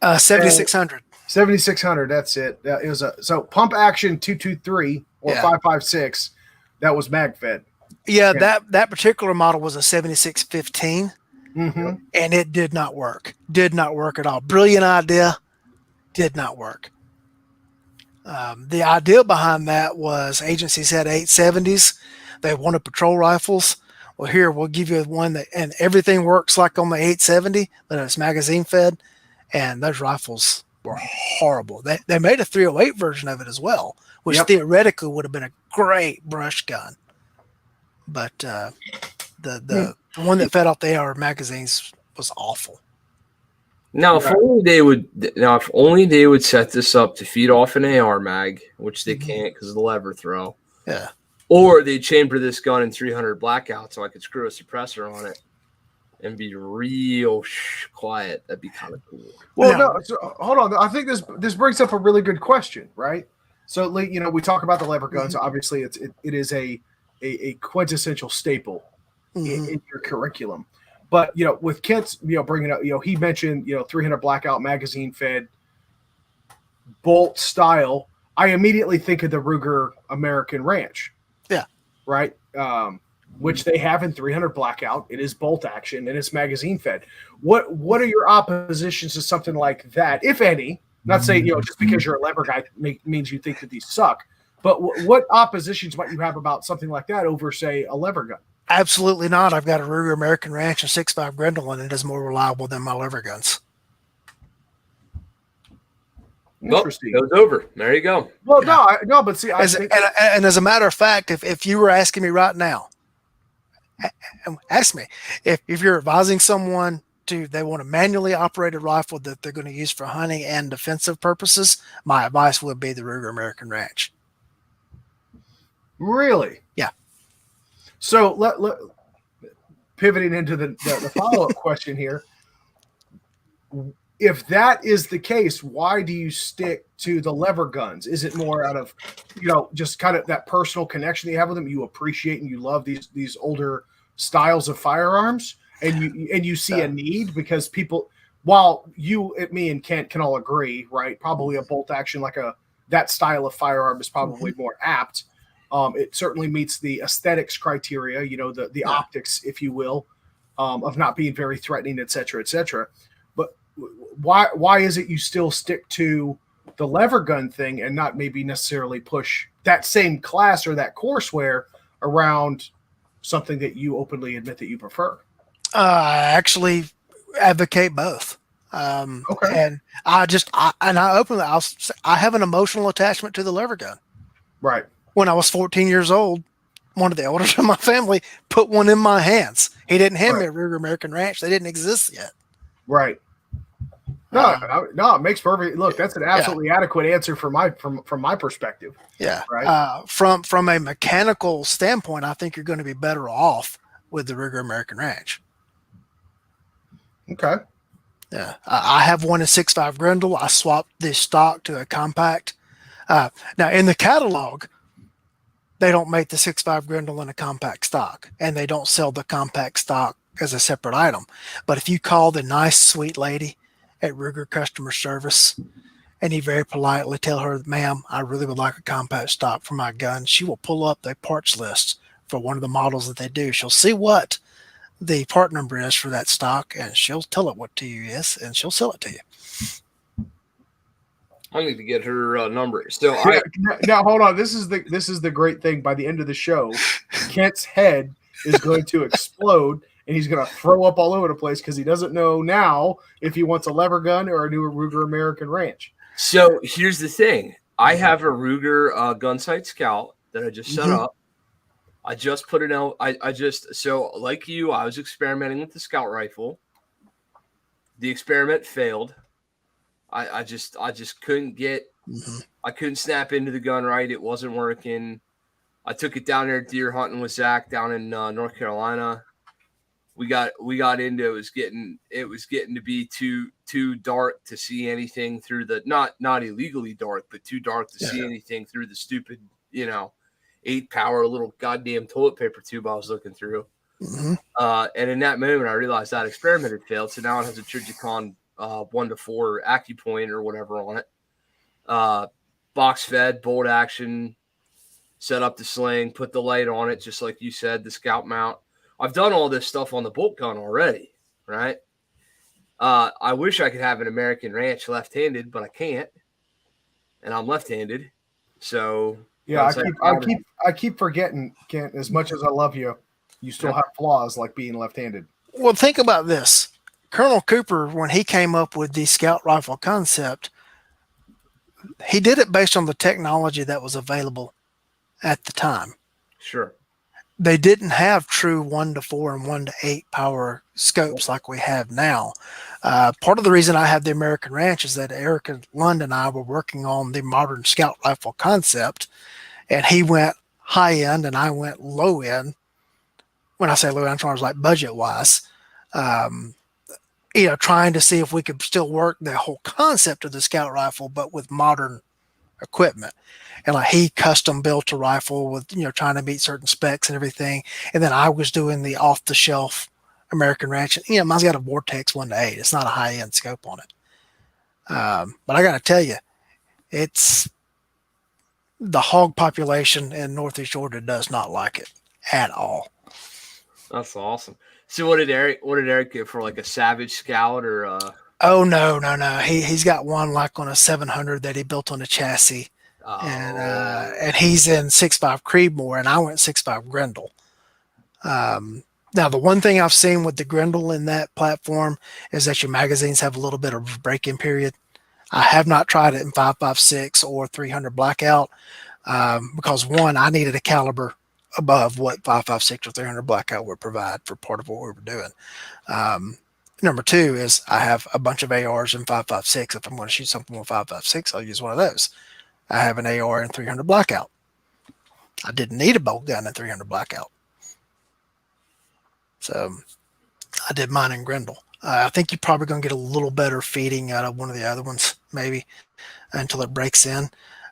7600. 7600. That's it. It was so pump action 223 or 556. That was mag fed. Yeah, that particular model was a 7615. Mm-hmm. And it did not work. Did not work at all. Brilliant idea. Did not work. The idea behind that was agencies had 870s. They wanted patrol rifles. Well, here, we'll give you one that, and everything works like on the 870, but it's magazine fed. And those rifles were horrible. They made a 308 version of it as well, which theoretically would have been a great brush gun. But the one that fed off the AR magazines was awful. Now, if only they would set this up to feed off an AR mag, which they can't because of the lever throw. Yeah. Or they chamber this gun in 300 blackout so I could screw a suppressor on it and be real quiet. That'd be kind of cool. Well, no, so, hold on. I think this brings up a really good question, right? So, Lee, we talk about the lever guns. Obviously, it is a quintessential staple in your curriculum. But, with Kent's, bringing up, he mentioned, 300 blackout magazine fed bolt style. I immediately think of the Ruger American Ranch. Yeah. Right. Which they have in 300 blackout. It is bolt action and it's magazine fed. What are your oppositions to something like that, if any? Not saying, just because you're a lever guy means you think that these suck. But what oppositions might you have about something like that over, say, a lever gun? Absolutely not. I've got a Ruger American Ranch and 6.5 Grendel, and it is more reliable than my lever guns. Interesting. Well, it goes over. There you go. Well, no, but see, and as a matter of fact, if you were asking me right now, ask me if you're advising someone they want a manually operated rifle that they're going to use for hunting and defensive purposes, my advice would be the Ruger American Ranch. Really? Yeah. So pivoting into the follow-up question here. If that is the case, why do you stick to the lever guns? Is it more out of, just kind of that personal connection that you have with them? You appreciate and you love these older styles of firearms, and you see a need because people, while me and Kent can all agree, right? Probably a bolt action that style of firearm is probably more apt. It certainly meets the aesthetics criteria, the optics, if you will, of not being very threatening, et cetera, et cetera. But why is it you still stick to the lever gun thing and not maybe necessarily push that same class or that courseware around something that you openly admit that you prefer? I actually advocate both. Okay. And I have an emotional attachment to the lever gun. Right. When I was 14 years old, one of the elders of my family put one in my hands. He didn't hand me a Ruger American Ranch. They didn't exist yet. Right. No, it makes perfect. Look, that's an absolutely adequate answer from my perspective. Yeah. Right. From a mechanical standpoint, I think you're going to be better off with the Ruger American Ranch. Okay. Yeah. I have one in 6.5 Grendel. I swapped the stock to a compact. Now in the catalog, they don't make the 6.5 Grendel in a compact stock, and they don't sell the compact stock as a separate item. But if you call the nice, sweet lady at Ruger customer service and you very politely tell her, ma'am, I really would like a compact stock for my gun, she will pull up the parts list for one of the models that they do. She'll see what the part number is for that stock, and she'll tell it what to you is, and she'll sell it to you. I need to get her number. So now hold on. This is the great thing. By the end of the show, Kent's head is going to explode, and he's going to throw up all over the place because he doesn't know now if he wants a lever gun or a new Ruger American Ranch. So here's the thing. I have a Ruger gun sight Scout that I just set up. I just put it out. So like you, I was experimenting with the scout rifle. The experiment failed. I just couldn't get. Mm-hmm. I couldn't snap into the gun right. It wasn't working. I took it down there deer hunting with Zach down in North Carolina. We got into it was getting to be too dark to see anything through the not illegally dark, but too dark to see anything through the stupid 8-power little goddamn toilet paper tube I was looking through. Mm-hmm. And in that moment, I realized that experiment had failed. So now it has a Trijicon 1-4 AccuPoint or whatever on it. Box fed, bolt action, set up the sling, put the light on it, just like you said, the scout mount. I've done all this stuff on the bolt gun already, right? I wish I could have an American Ranch left-handed, but I can't, and I'm left-handed. So yeah, I keep forgetting, Kent. As much as I love you, you still have flaws like being left-handed. Well, think about this. Colonel Cooper, when he came up with the scout rifle concept, he did it based on the technology that was available at the time. Sure. They didn't have true 1-4 and 1-8 power scopes like we have now. Part of the reason I have the American Ranch is that Eric and Lund and I were working on the modern scout rifle concept, and he went high end and I went low end. When I say low end, as far as like budget wise, trying to see if we could still work the whole concept of the scout rifle, but with modern equipment. And like he custom built a rifle with, trying to meet certain specs and everything. And then I was doing the off the shelf American Ranch. Mine's got a Vortex 1-8. It's not a high end scope on it. But I got to tell you, it's the hog population in Northeast Georgia does not like it at all. That's awesome. So what did Eric get for like a Savage Scout or Oh no. He's got one like on a 700 that he built on a chassis. Oh. And he's in 6.5 Creedmoor, and I went 6.5 Grendel. Now, the one thing I've seen with the Grendel in that platform is that your magazines have a little bit of break-in period. I have not tried it in 5.56 or 300 Blackout because, one, I needed a caliber above what 5.56 or 300 Blackout would provide for part of what we were doing. Number two is I have a bunch of ARs in 5.56. If I'm going to shoot something with 5.56, I'll use one of those. I have an AR in 300 Blackout. I didn't need a bolt gun in 300 Blackout. So I did mine in Grendel. I think you're probably going to get a little better feeding out of one of the other ones, maybe, until it breaks in.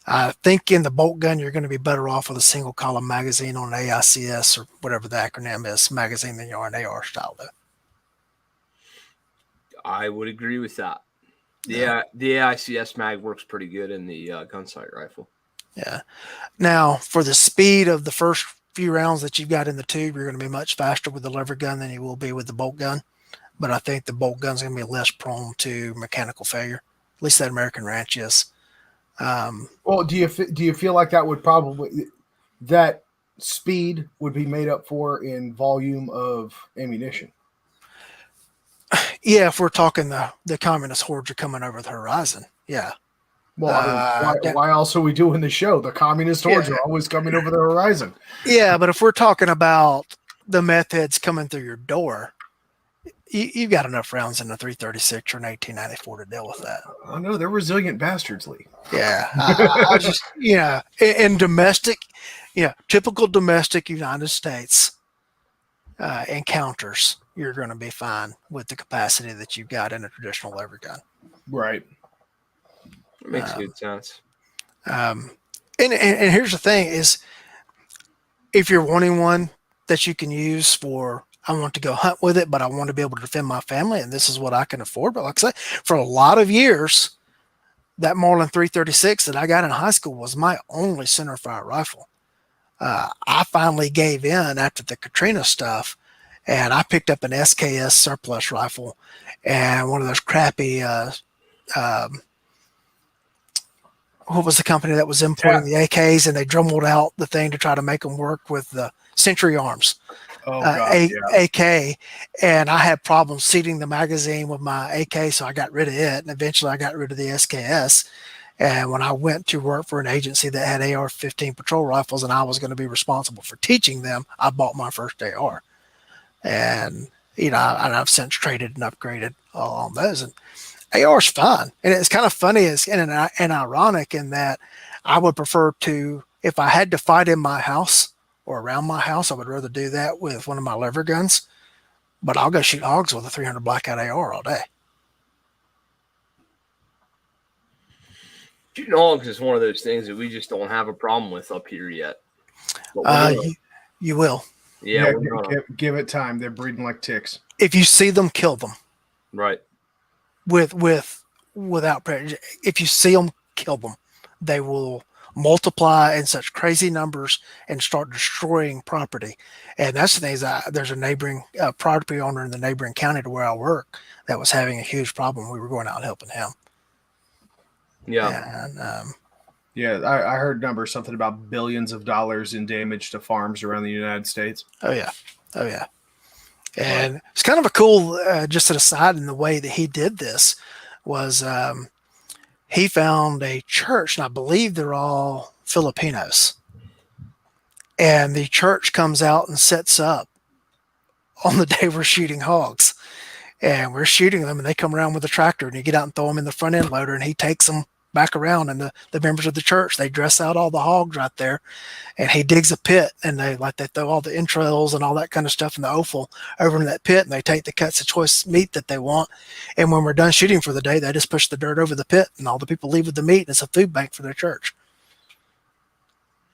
I think in the bolt gun, you're going to be better off with a single column magazine on an AICS or whatever the acronym is, magazine, than you are an AR style, though. I would agree with that. Yeah, the AICS mag works pretty good in the gunsight rifle. Yeah. Now, for the speed of the first few rounds that you've got in the tube, you're going to be much faster with the lever gun than you will be with the bolt gun. But I think the bolt gun's going to be less prone to mechanical failure. At least that American Ranch is. Well, do you feel like that speed would be made up for in volume of ammunition? Yeah, if we're talking the communist hordes are coming over the horizon. Yeah. Well, why else are we doing the show? The communist hordes are always coming over the horizon. Yeah, but if we're talking about the meth heads coming through your door, you've got enough rounds in a 336 or an 1894 to deal with that. Oh, no, they're resilient bastards, Lee. Yeah. I just, in domestic, typical domestic United States encounters, you're going to be fine with the capacity that you've got in a traditional lever gun. Right. It makes good sense. And here's the thing is, if you're wanting one that you can use for, I want to go hunt with it, but I want to be able to defend my family, and this is what I can afford. But like I say, for a lot of years, that Marlin 336 that I got in high school was my only centerfire rifle. I finally gave in after the Katrina stuff, and I picked up an SKS surplus rifle and one of those crappy, what was the company that was importing the AKs, and they drummed out the thing to try to make them work with the Century Arms AK, and I had problems seating the magazine with my AK, so I got rid of it, and eventually I got rid of the SKS, And when I went to work for an agency that had AR-15 patrol rifles and I was going to be responsible for teaching them, I bought my first AR. And, and I've since traded and upgraded on those. And AR's fun. And it's kind of funny and ironic in that I would prefer to, if I had to fight in my house or around my house, I would rather do that with one of my Leverguns. But I'll go shoot hogs with a 300 Blackout AR all day. Shooting hogs is one of those things that we just don't have a problem with up here yet. You will. Yeah, give it time. They're breeding like ticks. If you see them, kill them. Right. Without prejudice. If you see them, kill them. They will multiply in such crazy numbers and start destroying property. And that's the thing is there's a neighboring property owner in the neighboring county to where I work that was having a huge problem. We were going out and helping him. Yeah. And, I heard numbers, something about billions of dollars in damage to farms around the United States. Oh yeah. And it's kind of a cool, just an aside in the way that he did this was he found a church, and I believe they're all Filipinos. And the church comes out and sets up on the day we're shooting hogs. And we're shooting them, and they come around with a tractor, and you get out and throw them in the front end loader, and he takes them back around, and the members of the church, they dress out all the hogs right there, and he digs a pit, and they throw all the entrails and all that kind of stuff in the offal over in that pit, and they take the cuts of choice meat that they want, and when we're done shooting for the day, they just push the dirt over the pit, and all the people leave with the meat, and it's a food bank for their church.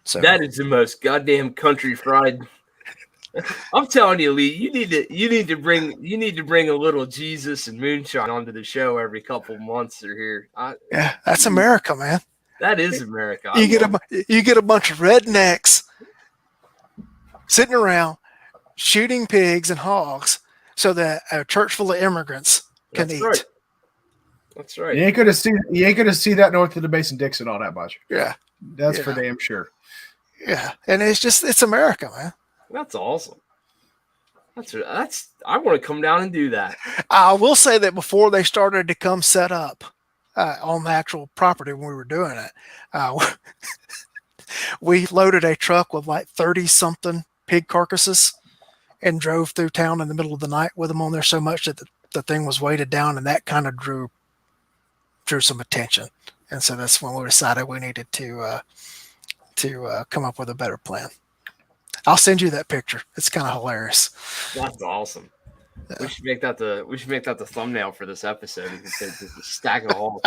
So that is the most goddamn country fried. I'm telling you, Lee, you need to bring a little Jesus and moonshine onto the show every couple months or here. Yeah, that's America, man. That is America. You get a bunch of rednecks sitting around shooting pigs and hogs so that a church full of immigrants can eat. Right. That's right. You ain't gonna see that north of the Mason-Dixon all that much. Yeah, that's for damn sure. Yeah, and it's America, man. That's awesome. That's. I want to come down and do that. I will say that before they started to come set up on the actual property when we were doing it, we loaded a truck with like 30-something pig carcasses and drove through town in the middle of the night with them on there so much that the thing was weighted down, and that kind of drew some attention. And so that's when we decided we needed to come up with a better plan. I'll send you that picture. It's kind of hilarious. That's awesome. Yeah. We should make that the thumbnail for this episode. It's a stack of all.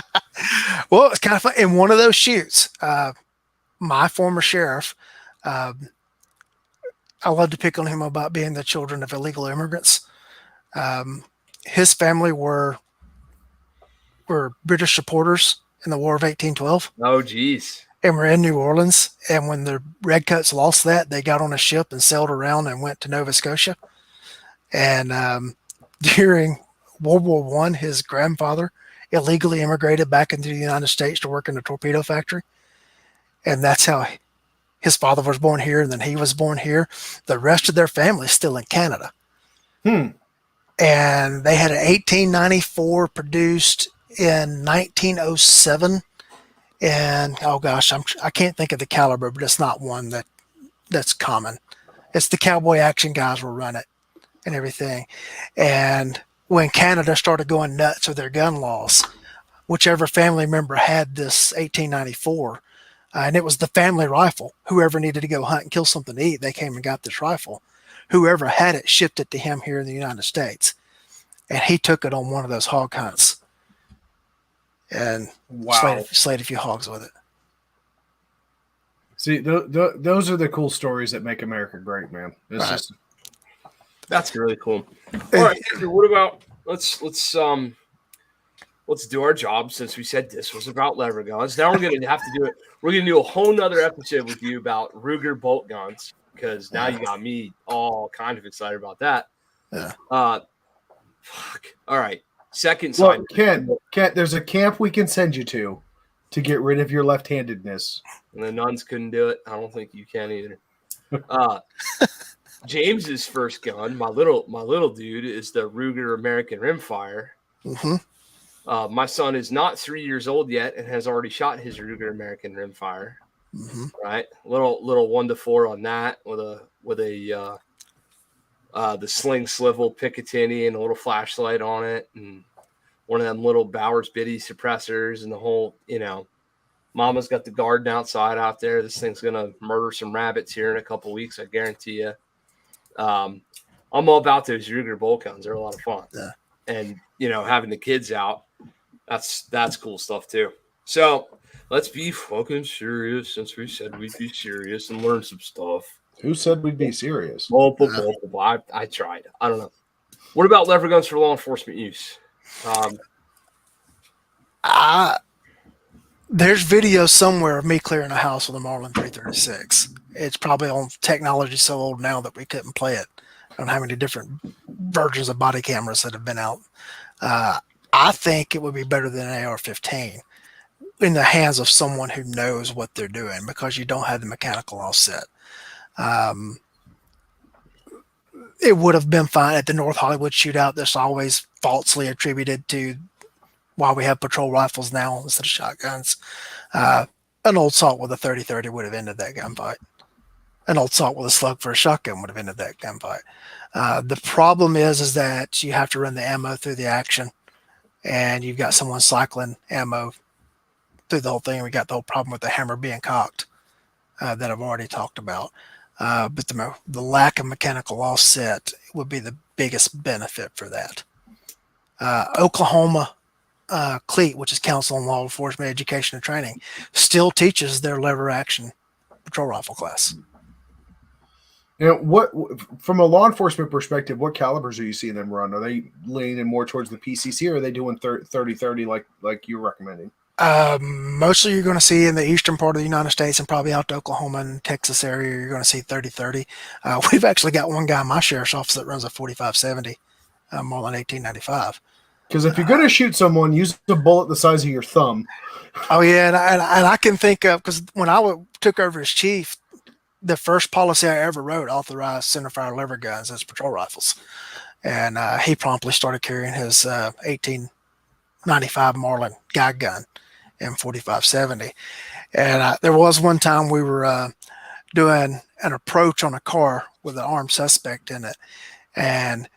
Well, it's kind of fun. In one of those shoots, my former sheriff, I love to pick on him about being the children of illegal immigrants. His family were British supporters in the War of 1812. Oh, geez. And we're in New Orleans, and when the Redcoats lost that, they got on a ship and sailed around and went to Nova Scotia. And during World War I, his grandfather illegally immigrated back into the United States to work in a torpedo factory. And that's how his father was born here, and then he was born here. The rest of their family is still in Canada. And they had an 1894 produced in 1907. And oh gosh, I can't think of the caliber, but it's not one that's common. It's the cowboy action guys will run it and everything. And when Canada started going nuts with their gun laws, whichever family member had this 1894, and it was the family rifle. Whoever needed to go hunt and kill something to eat, they came and got this rifle. Whoever had it shipped it to him here in the United States, and he took it on one of those hog hunts. And slayed a few hogs with it. See, those are the cool stories that make America great, man. That's really cool. All right, Andrew, what about let's do our job since we said this was about Leverguns. Now we're gonna have to do it. We're gonna do a whole nother episode with you about Ruger bolt guns because now you got me all kind of excited about that. Yeah. Fuck. All right. Second well, side. Ken, there's a camp we can send you to get rid of your left-handedness. And the nuns couldn't do it. I don't think you can either. James's first gun, my little dude, is the Ruger American Rimfire. Mm-hmm. My son is not 3 years old yet and has already shot his Ruger American Rimfire. Mm-hmm. Right, little 1 to 4 on that with the Sling Swivel Picatinny and a little flashlight on it, and one of them little Bowers Biddy suppressors, and the whole, Mama's got the garden outside out there. This thing's gonna murder some rabbits here in a couple weeks, I guarantee you. I'm all about those Ruger bolt guns. They're a lot of fun, and having the kids out, that's cool stuff too. So let's be fucking serious, since we said we'd be serious and learn some stuff. Who said we'd be serious? I tried. I don't know. What about lever guns for law enforcement use? There's video somewhere of me clearing a house with a Marlin 336. It's probably on technology so old now that we couldn't play it. I don't know how many different versions of body cameras that have been out. I think it would be better than an AR-15 in the hands of someone who knows what they're doing, because you don't have the mechanical offset. It would have been fine at the North Hollywood shootout. That's always falsely attributed to why we have patrol rifles now instead of shotguns. An old Salt with a 30-30 would have ended that gunfight. An old Salt with a slug for a shotgun would have ended that gunfight. The problem is that you have to run the ammo through the action, and you've got someone cycling ammo through the whole thing. We got the whole problem with the hammer being cocked that I've already talked about. But the lack of mechanical offset would be the biggest benefit for that. Oklahoma CLEAT, which is Council on Law Enforcement Education and Training, still teaches their lever action patrol rifle class. What, from a law enforcement perspective, what calibers are you seeing them run? Are they leaning more towards the PCC, or are they doing 30-30 like you're recommending? Mostly you're going to see in the eastern part of the United States and probably out to Oklahoma and Texas area, you're going to see 30-30. We've actually got one guy in my sheriff's office that runs a 45-70, Marlin 1895. Because if you're going to shoot someone, use a bullet the size of your thumb. Oh, yeah, and I can think of, because when I took over as chief, the first policy I ever wrote authorized centerfire lever guns as patrol rifles. And he promptly started carrying his 1895 Marlin guide gun in 45-70. And there was one time we were doing an approach on a car with an armed suspect in it. And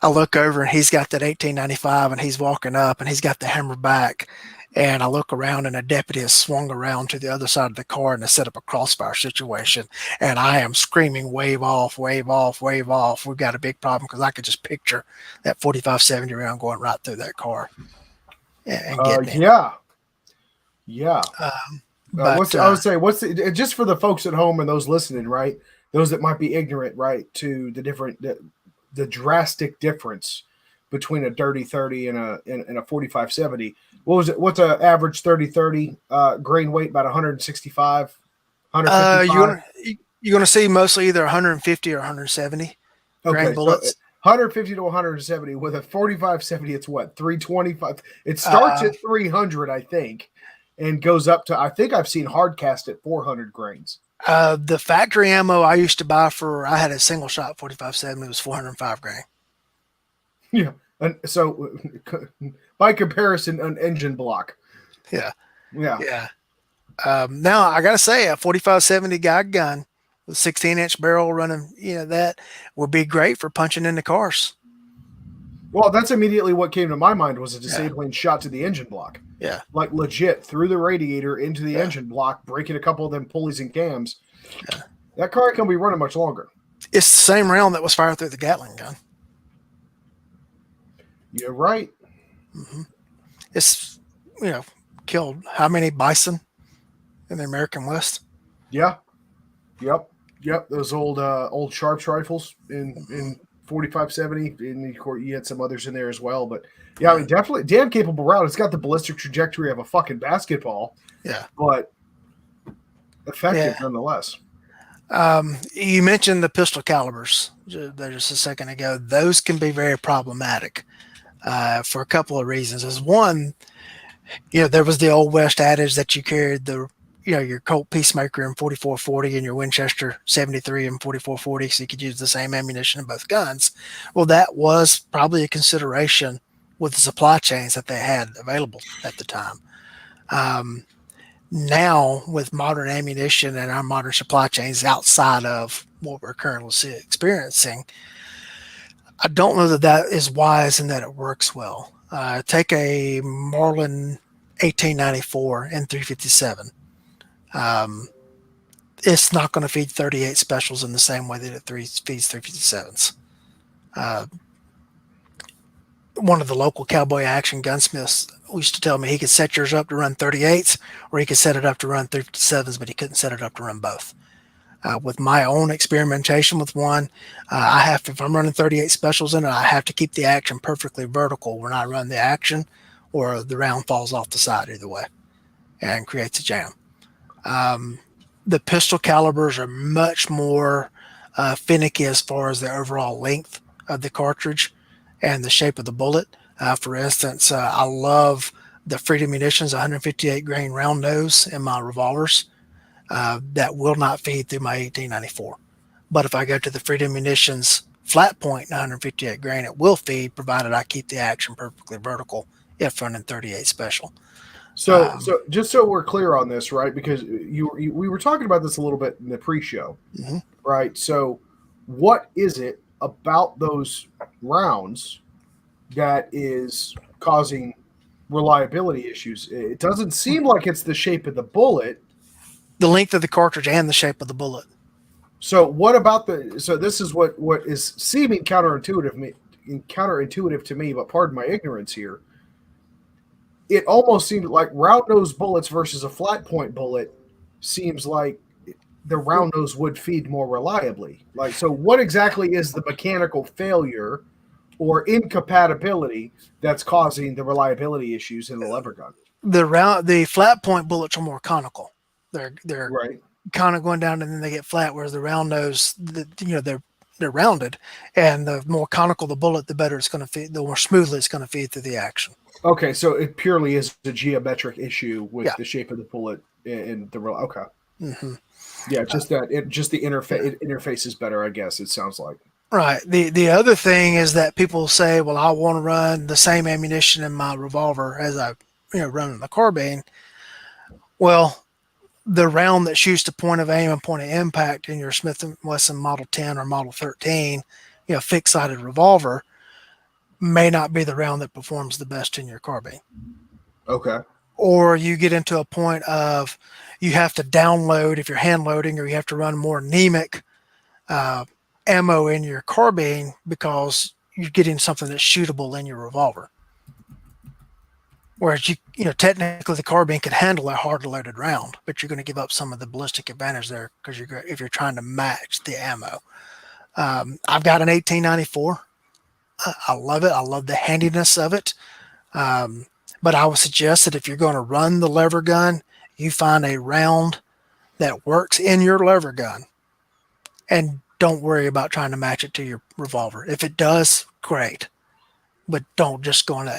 I look over and he's got that 1895 and he's walking up and he's got the hammer back. And I look around and a deputy has swung around to the other side of the car and has set up a crossfire situation. And I am screaming, wave off, wave off, wave off. We've got a big problem, because I could just picture that 45-70 round going right through that car and getting him. Yeah. I would say, just for the folks at home and those listening, right? Those that might be ignorant, right, to the drastic difference between a dirty 30 and a 45-70. What was it? What's an average 30-30 grain weight? About 165, 155? You're going to see mostly either 150 or 170 grain bullets. So 150 to 170 with a 45-70. It's what, 325? It starts at 300, I think, and goes up to, I think I've seen hard cast at 400 grains. The factory ammo I used to buy I had a single shot 45-70. It was 405 grain. Yeah. And so, by comparison, an engine block. Yeah. Now, I got to say, a 45-70 guide gun with 16-inch barrel running, that would be great for punching into cars. Well, that's immediately what came to my mind, was a disabling shot to the engine block. Yeah. Like legit, through the radiator into the engine block, breaking a couple of them pulleys and cams. Yeah. That car ain't going to be running much longer. It's the same round that was fired through the Gatling gun. You're right. Mm-hmm. It's, killed how many bison in the American West? Yeah. Yep. Those old Sharps rifles in 45-70. And you had some others in there as well. But yeah, I mean, definitely damn capable round. It's got the ballistic trajectory of a fucking basketball. Yeah. But effective nonetheless. You mentioned the pistol calibers there just a second ago. Those can be very problematic. For a couple of reasons. As one, there was the old West adage that you carried your Colt Peacemaker in 44-40 and your Winchester 73 and 44-40, so you could use the same ammunition in both guns. Well, that was probably a consideration with the supply chains that they had available at the time. Now, with modern ammunition and our modern supply chains outside of what we're currently experiencing, I don't know that that is wise and that it works well. Take a Marlin 1894 N357. It's not going to feed 38 specials in the same way that it feeds 357s. One of the local cowboy action gunsmiths used to tell me he could set yours up to run 38s or he could set it up to run 357s, but he couldn't set it up to run both. With my own experimentation with one, if I'm running 38 specials in it, I have to keep the action perfectly vertical when I run the action, or the round falls off the side either way and creates a jam. The pistol calibers are much more finicky as far as the overall length of the cartridge and the shape of the bullet. For instance, I love the Freedom Munitions 158 grain round nose in my revolvers. That will not feed through my 1894. But if I go to the Freedom Munitions flat point 158 grain, it will feed, provided I keep the action perfectly vertical if running 38 special. So just so we're clear on this, right? Because we were talking about this a little bit in the pre-show, right? So what is it about those rounds that is causing reliability issues? It doesn't seem like it's the shape of the bullet. The length of the cartridge and the shape of the bullet. So what about so this is what is seeming counterintuitive to me, but pardon my ignorance here. It almost seemed like round nose bullets versus a flat point bullet seems like the round nose would feed more reliably. Like, so what exactly is the mechanical failure or incompatibility that's causing the reliability issues in the Levergun? The flat point bullets are more conical. They're right. Kind of going down and then they get flat, whereas the round nose, they're rounded, and the more conical the bullet, the better it's going to feed, the more smoothly it's going to feed through the action. Okay, so it purely is a geometric issue with the shape of the bullet and the okay. Mm-hmm. Yeah, just the interface is better, I guess. It sounds like. Right. The other thing is that people say, well, I want to run the same ammunition in my revolver as I run in the carbine. Well, the round that shoots to point of aim and point of impact in your Smith & Wesson Model 10 or Model 13, fixed-sided revolver, may not be the round that performs the best in your carbine. Okay. Or you get into a point of you have to download if you're hand loading, or you have to run more anemic ammo in your carbine because you're getting something that's shootable in your revolver. Whereas technically the carbine can handle a hard loaded round, but you're going to give up some of the ballistic advantage there because if you're trying to match the ammo. I've got an 1894. I love it. I love the handiness of it. But I would suggest that if you're going to run the lever gun, you find a round that works in your lever gun, and don't worry about trying to match it to your revolver. If it does, great, but don't just go on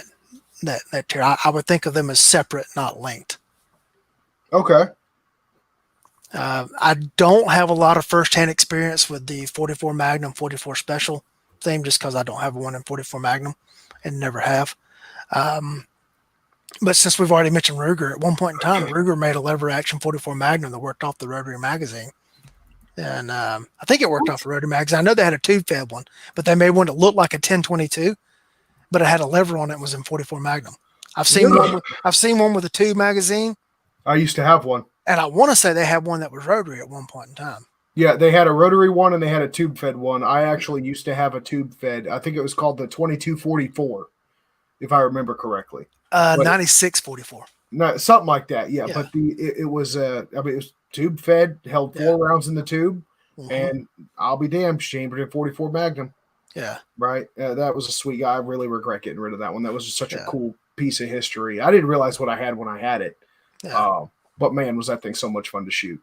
that tier. I would think of them as separate, not linked. Okay. I don't have a lot of firsthand experience with the 44 Magnum 44 Special theme, just because I don't have one in 44 Magnum and never have. But since we've already mentioned Ruger, at one point in time, Ruger made a lever action 44 Magnum that worked off the rotary magazine. And I think it worked off the rotary magazine. I know they had a tube fed one, but they made one that looked like a 1022, but it had a lever on it and was in 44 Magnum. I've seen one with a tube magazine. I used to have one. And I want to say they had one that was rotary at one point in time. Yeah, they had a rotary one and they had a tube fed one. I actually used to have a tube fed. I think it was called the 2244, if I remember correctly. 9644. No, something like that. Yeah. But it was it was tube fed, held 4 rounds in the tube, and I'll be damned, chambered in 44 Magnum. Yeah. Right. That was a sweet guy. I really regret getting rid of that one. That was just such a cool piece of history. I didn't realize what I had when I had it. Yeah. But man, was that thing so much fun to shoot.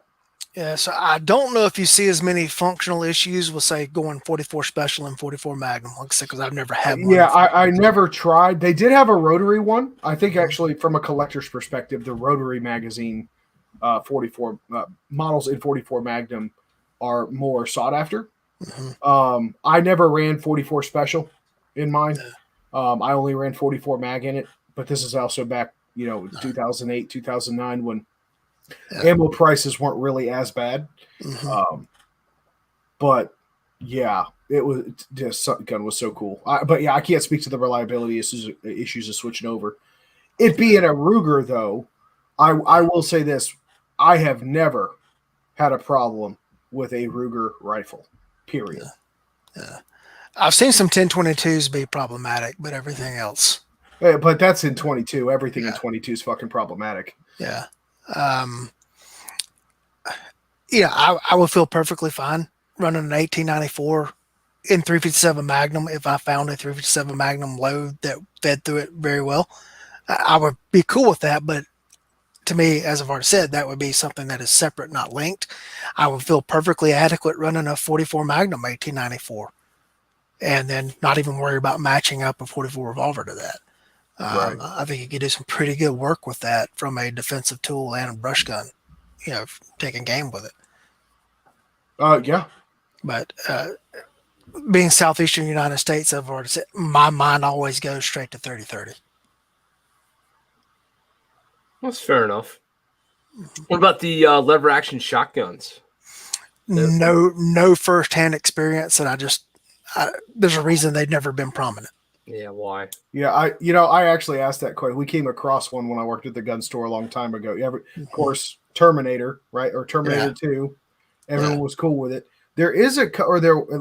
Yeah, so I don't know if you see as many functional issues with, say, going 44 Special and 44 Magnum, like I said, because I've never had one. Yeah, I never tried. They did have a rotary one. I think actually from a collector's perspective, the rotary magazine 44 models in 44 Magnum are more sought after. I never ran 44 Special in mine. I only ran 44 mag in it, but this is also back, 2008, 2009 when ammo prices weren't really as bad. Mm-hmm. But yeah, it was this gun was so cool. But yeah, I can't speak to the reliability issues of switching over. It being a Ruger, though, I will say this: I have never had a problem with a Ruger rifle. Period. Yeah. I've seen some 1022s be problematic, but everything else. But that's in 22. Everything in Yeah. 22 is fucking problematic. Yeah. Um, I would feel perfectly fine running an 1894 in 357 Magnum if I found a 357 Magnum load that fed through it very well. I would be cool with that, but to me, as I've already said, that would be something that is separate, not linked. I would feel perfectly adequate running a 44 Magnum 1894 and then not even worry about matching up a 44 revolver to that. Right. I think you could do some pretty good work with that from a defensive tool and a brush gun, taking game with it. Yeah. But being southeastern United States, I've already said, my mind always goes straight to 30-30. That's fair enough. What about the lever action shotguns? No first-hand experience, and there's a reason they've never been prominent. Yeah, why? Yeah, I actually asked that question. We came across one when I worked at the gun store a long time ago. Yeah, of course, Terminator, right, or Terminator 2. Everyone was cool with it. There is at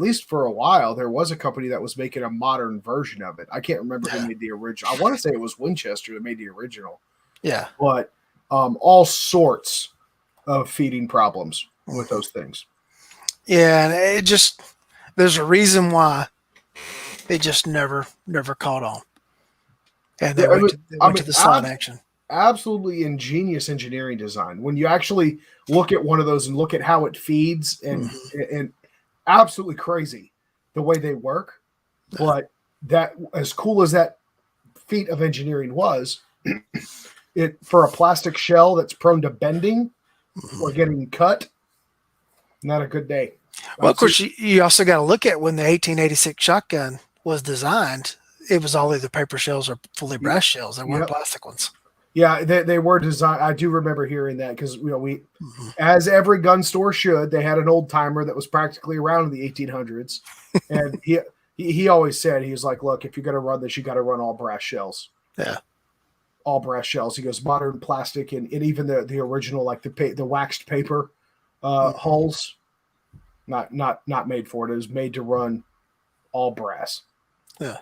least for a while, there was a company that was making a modern version of it. I can't remember who made the original. I want to say it was Winchester that made the original. Yeah, but all sorts of feeding problems with those things. Yeah, and there's a reason why it just never caught on. And they went to the slide action. Absolutely ingenious engineering design. When you actually look at one of those and look at how it feeds and absolutely crazy the way they work. But that, as cool as that feat of engineering was, it for a plastic shell that's prone to bending or getting cut, not a good day. Well, of course, you also got to look at when the 1886 shotgun was designed, it was all either paper shells or fully brass shells. They weren't plastic ones. Yeah, they were designed. I do remember hearing that because as every gun store should, they had an old timer that was practically around in the 1800s, and he always said, he was like, "Look, if you're going to run this, you got to run all brass shells." Yeah, all brass shells. He goes modern plastic and even the original like the waxed paper hulls, not made for it. It was made to run all brass. Yeah,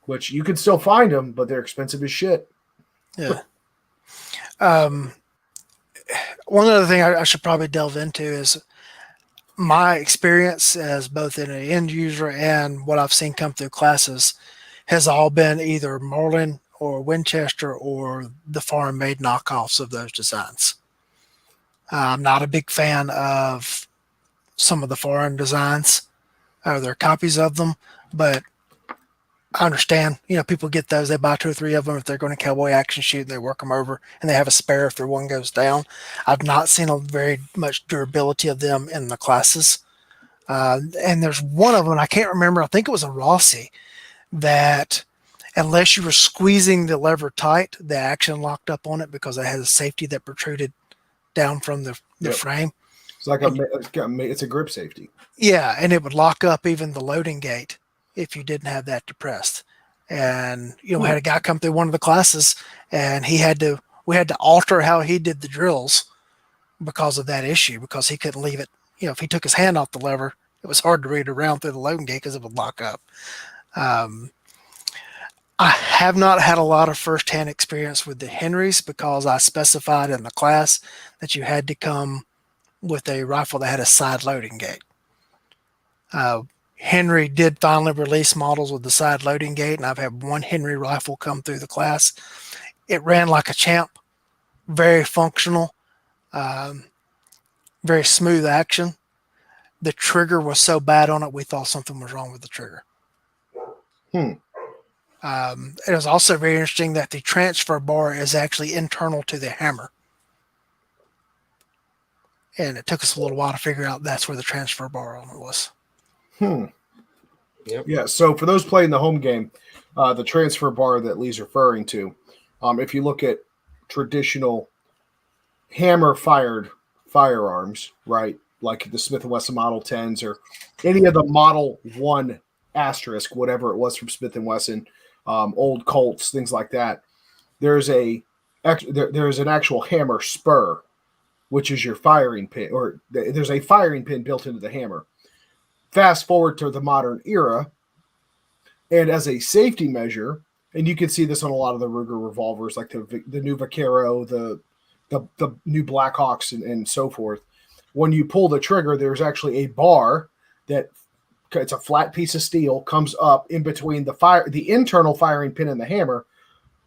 which you can still find them, but they're expensive as shit. Yeah. One other thing I should probably delve into is my experience as both an end user and what I've seen come through classes has all been either Marlin or Winchester or the foreign made knockoffs of those designs. I'm not a big fan of some of the foreign designs. There are copies of them, but I understand, people get those, they buy 2 or 3 of them if they're going to cowboy action shoot and they work them over and they have a spare if their one goes down. I've not seen a very much durability of them in the classes. And there's one of them, I can't remember, I think it was a Rossi, that unless you were squeezing the lever tight, the action locked up on it because it had a safety that protruded down from the frame. It's like it's a grip safety. Yeah, and it would lock up even the loading gate if you didn't have that depressed. And we had a guy come through one of the classes and we had to alter how he did the drills because of that issue, because he couldn't leave it. If he took his hand off the lever, it was hard to read around through the loading gate because it would lock up. I have not had a lot of firsthand experience with the Henrys because I specified in the class that you had to come with a rifle that had a side loading gate. Henry did finally release models with the side loading gate, and I've had one Henry rifle come through the class. It ran like a champ, very functional, very smooth action. The trigger was so bad on it, we thought something was wrong with the trigger. It was also very interesting that the transfer bar is actually internal to the hammer. And it took us a little while to figure out that's where the transfer bar on it was. Yep. Yeah. So for those playing the home game, the transfer bar that Lee's referring to, if you look at traditional hammer-fired firearms, right, like the Smith & Wesson Model 10s or any of the Model 1 asterisk, whatever it was from Smith & Wesson, old Colts, things like that, there's an actual hammer spur, which is your firing pin, or there's a firing pin built into the hammer. Fast forward to the modern era, and as a safety measure, and you can see this on a lot of the Ruger revolvers, like the new Vaquero, the new Blackhawks, and so forth. When you pull the trigger, there's actually a bar that it's a flat piece of steel, comes up in between the internal firing pin and the hammer.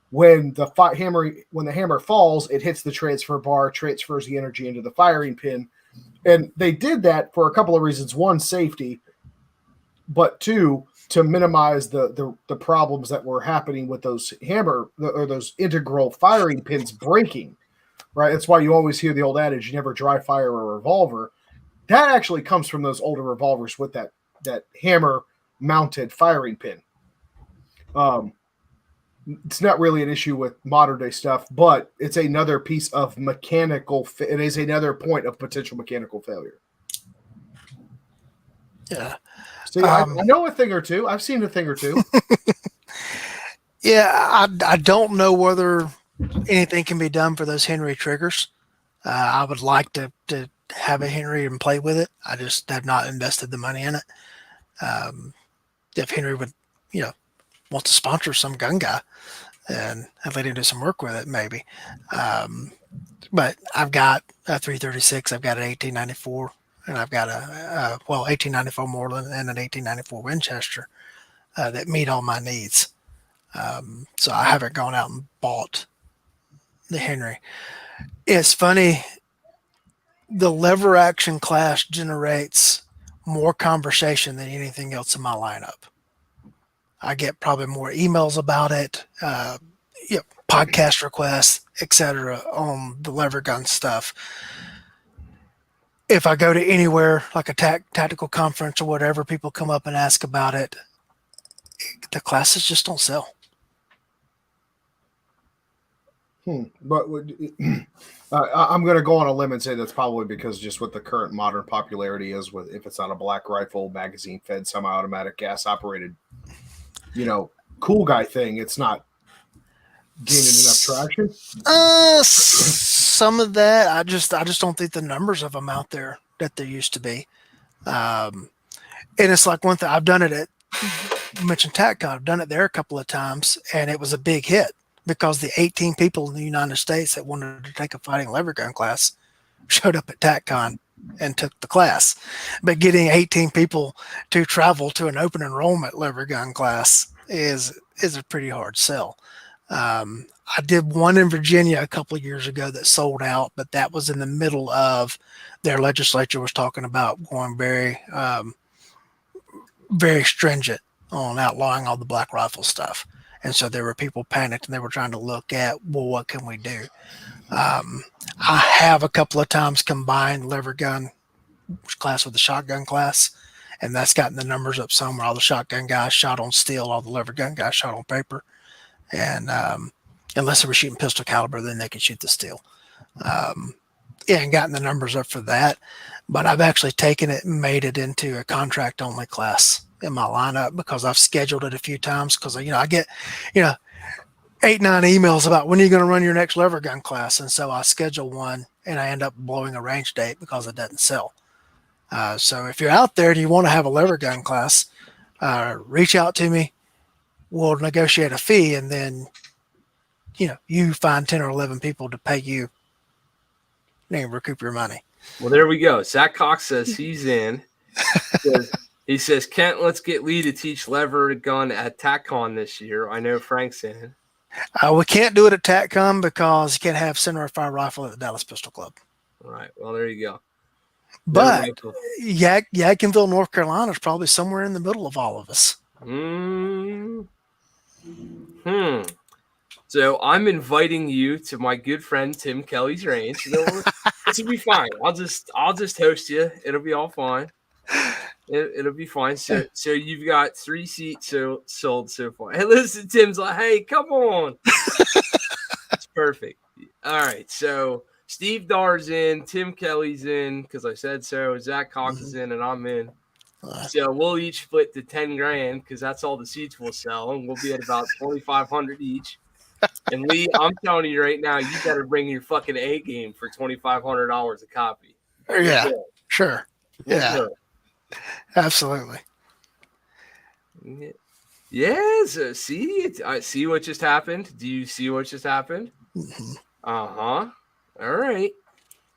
When the hammer falls, it hits the transfer bar, transfers the energy into the firing pin. And they did that for a couple of reasons. One, safety, but two, to minimize the problems that were happening with those those integral firing pins breaking. Right? That's why you always hear the old adage, you never dry fire a revolver. That actually comes from those older revolvers with that hammer mounted firing pin. It's not really an issue with modern day stuff, but it's another piece of it is another point of potential mechanical failure. Yeah. See, I know a thing or two. I've seen a thing or two. Yeah, I don't know whether anything can be done for those Henry triggers. I would like to have a Henry and play with it. I just have not invested the money in it. If Henry would, want to sponsor some gun guy and let him do some work with it, maybe. But I've got a 336, I've got an 1894, and I've got a 1894 Marlin and an 1894 Winchester that meet all my needs. So I haven't gone out and bought the Henry. It's funny, the lever action class generates more conversation than anything else in my lineup. I get probably more emails about it, podcast requests, etc. on the Levergun stuff. If I go to anywhere like a tactical conference or whatever, people come up and ask about it. The classes just don't sell. But I'm going to go on a limb and say that's probably because just what the current modern popularity is with, if it's not a black rifle, magazine fed, semi-automatic, gas operated, cool guy thing, it's not gaining enough traction. Some of that, I just don't think the numbers of them out there that there used to be. And it's like one thing, I've done it at, you mentioned TACCON, I've done it there a couple of times, and it was a big hit because the 18 people in the United States that wanted to take a fighting lever gun class showed up at TACCON and took the class. But getting 18 people to travel to an open enrollment lever gun class is a pretty hard sell. I did one in Virginia a couple of years ago that sold out, but that was in the middle of their legislature was talking about going very, very stringent on outlawing all the black rifle stuff. And so there were people panicked and they were trying to look at, well, what can we do? I have a couple of times combined lever gun class with the shotgun class, and that's gotten the numbers up some where all the shotgun guys shot on steel, all the lever gun guys shot on paper. And unless they were shooting pistol caliber, then they could shoot the steel. And gotten the numbers up for that. But I've actually taken it and made it into a contract only class in my lineup because I've scheduled it a few times because I get 8-9 emails about when are you going to run your next lever gun class, and so I schedule one and I end up blowing a range date because it doesn't sell. So if you're out there and you want to have a lever gun class, reach out to me. We'll negotiate a fee, and then you find 10 or 11 people to pay you and recoup your money. Well, there we go. Zach Cox says he's in. He says, Kent, let's get Lee to teach lever gun at TACCON this year. I know Frank's in. We can't do it at TACCON because you can't have center fire rifle at the Dallas Pistol Club. All right. Well, there you go. But Yadkinville, North Carolina is probably somewhere in the middle of all of us. So I'm inviting you to my good friend Tim Kelly's range. This will be fine. I'll just host you. It'll be all fine. It'll be fine. So you've got 3 seats sold so far. Hey, listen, Tim's like, hey, come on. It's perfect. All right. So Steve Darr's in, Tim Kelly's in because I said so. Zach Cox is in, and I'm in. So we'll each split the 10 grand because that's all the seats we'll sell, and we'll be at about 2,500 each. And Lee, I'm telling you right now, you better bring your fucking A game for $2,500 a copy. Yeah, sure. Yeah, absolutely. Yes. I see what just happened. Do you see what just happened? Mm-hmm. All right.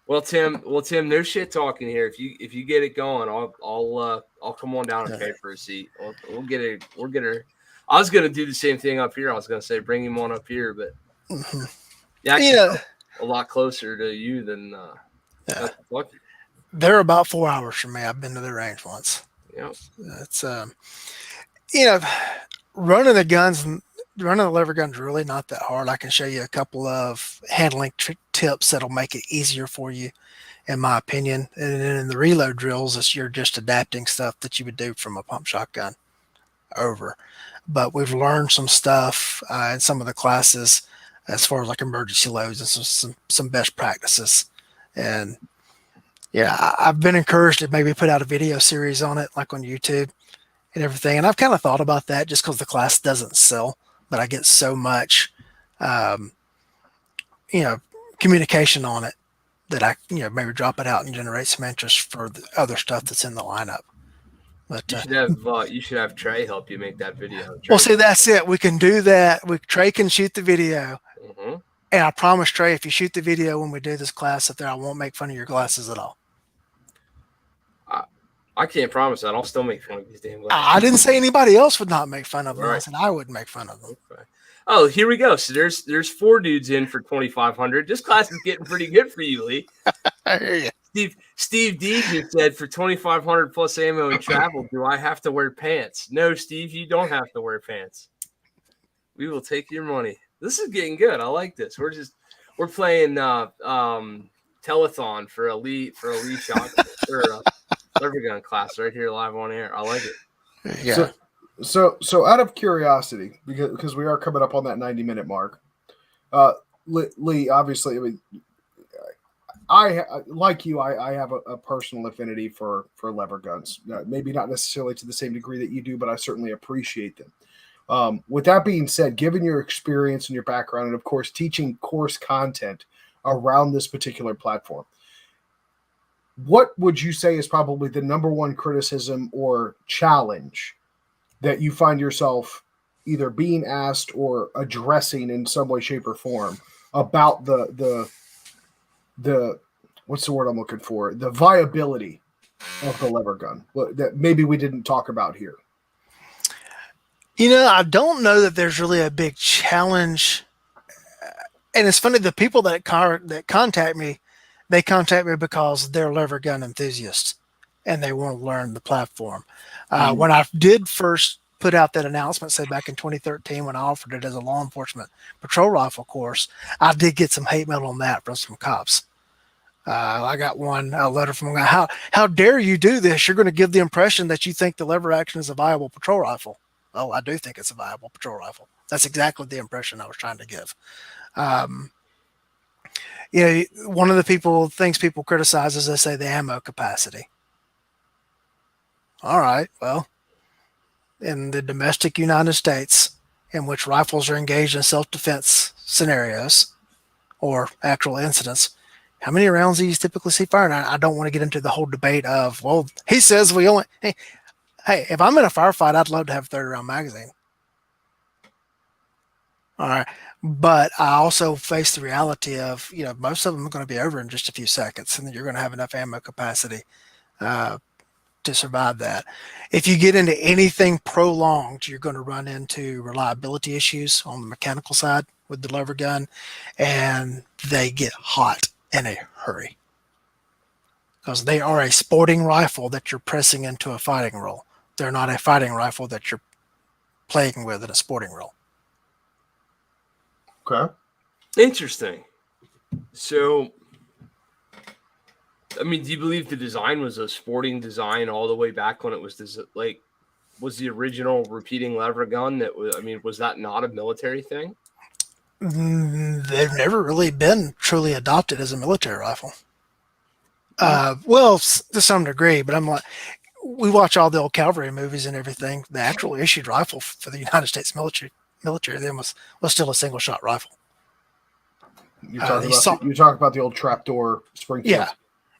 Well, Tim, no shit talking here. If you get it going, I'll come on down and pay for a seat. We'll get it. We'll get her. I was gonna do the same thing up here. I was gonna say bring him on up here, but a lot closer to you than Kentucky. They're about 4 hours from me. I've been to the range once. Yeah, it's running the guns and running the lever guns really not that hard. I can show you a couple of handling tips that'll make it easier for you, in my opinion. And then in the reload drills, you're just adapting stuff that you would do from a pump shotgun over. But we've learned some stuff in some of the classes as far as like emergency loads and some best practices. And yeah, I've been encouraged to maybe put out a video series on it, like on YouTube and everything. And I've kind of thought about that just because the class doesn't sell, but I get so much, communication on it that I, maybe drop it out and generate some interest for the other stuff that's in the lineup. But you should have Trey help you make that video. Well, see, that's it. We can do that. Trey can shoot the video. Mm-hmm. And I promise, Trey, if you shoot the video when we do this class up there, I won't make fun of your glasses at all. I can't promise that. I'll still make fun of these damn glasses. I didn't say anybody else would not make fun of them. Right. I said I wouldn't make fun of them. Okay. Oh, here we go. So there's 4 dudes in for 2,500. This class is getting pretty good for you, Lee. I hear you. Steve D just said for 2,500 plus ammo and travel, do I have to wear pants? No, Steve, you don't have to wear pants. We will take your money. This is getting good. I like this. We're playing telethon for a Lee shot or Levergun class right here live on air. I like it. Yeah. So out of curiosity, because we are coming up on that 90-minute mark, Lee, obviously, I mean, I like you. I have a personal affinity for lever guns. Maybe not necessarily to the same degree that you do, but I certainly appreciate them. With that being said, given your experience and your background, and of course teaching course content around this particular platform, what would you say is probably the number one criticism or challenge that you find yourself either being asked or addressing in some way, shape, or form about the what's the word I'm looking for? The viability of the lever gun that maybe we didn't talk about here. I don't know that there's really a big challenge. And it's funny, the people that contact me, they contact me because they're lever gun enthusiasts and they want to learn the platform. When I did first put out that announcement, say back in 2013, when I offered it as a law enforcement patrol rifle course, I did get some hate mail on that from some cops. I got a letter from a guy, how dare you do this? You're going to give the impression that you think the lever action is a viable patrol rifle. Oh, I do think it's a viable patrol rifle. That's exactly the impression I was trying to give. One of the things people criticize is they say the ammo capacity. All right, well, in the domestic United States, in which rifles are engaged in self-defense scenarios or actual incidents, how many rounds do you typically see fired? I don't want to get into the whole debate of, well, he says we only... Hey, if I'm in a firefight, I'd love to have a 30-round magazine. All right. But I also face the reality of, most of them are going to be over in just a few seconds, and you're going to have enough ammo capacity to survive that. If you get into anything prolonged, you're going to run into reliability issues on the mechanical side with the lever gun, and they get hot in a hurry because they are a sporting rifle that you're pressing into a fighting role. They're not a fighting rifle that you're playing with in a sporting role. Okay. Interesting. So I mean, do you believe the design was a sporting design all the way back when it was was the original repeating lever gun that was? I mean, was that not a military thing? They've never really been truly adopted as a military rifle. Well, to some degree, but I'm like, we watch all the old cavalry movies and everything. The actual issued rifle for the United States military then was still a single shot rifle. You're talking about the old trapdoor Springfield.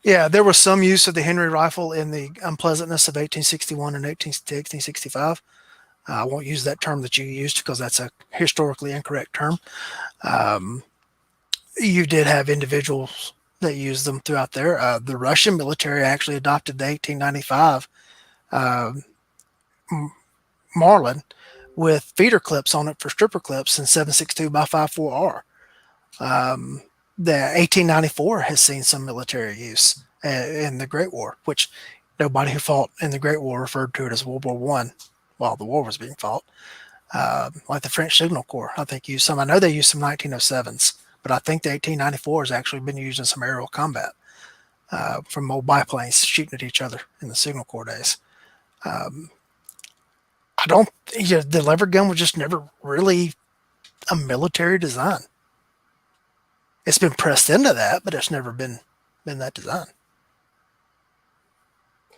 Yeah. There was some use of the Henry rifle in the unpleasantness of 1861 and 1865. I won't use that term that you used because that's a historically incorrect term. You did have individuals that used them throughout there. The Russian military actually adopted the 1895 Marlin with feeder clips on it for stripper clips and 7.62 by 5.4R. The 1894 has seen some military use in the Great War, which nobody who fought in the Great War referred to it as World War One while the war was being fought. Like the French Signal Corps, I think used some. I know they used some 1907s, but I think the 1894 has actually been used in some aerial combat from old biplanes shooting at each other in the Signal Corps days. The lever gun was just never really a military design. It's been pressed into that, but it's never been that design.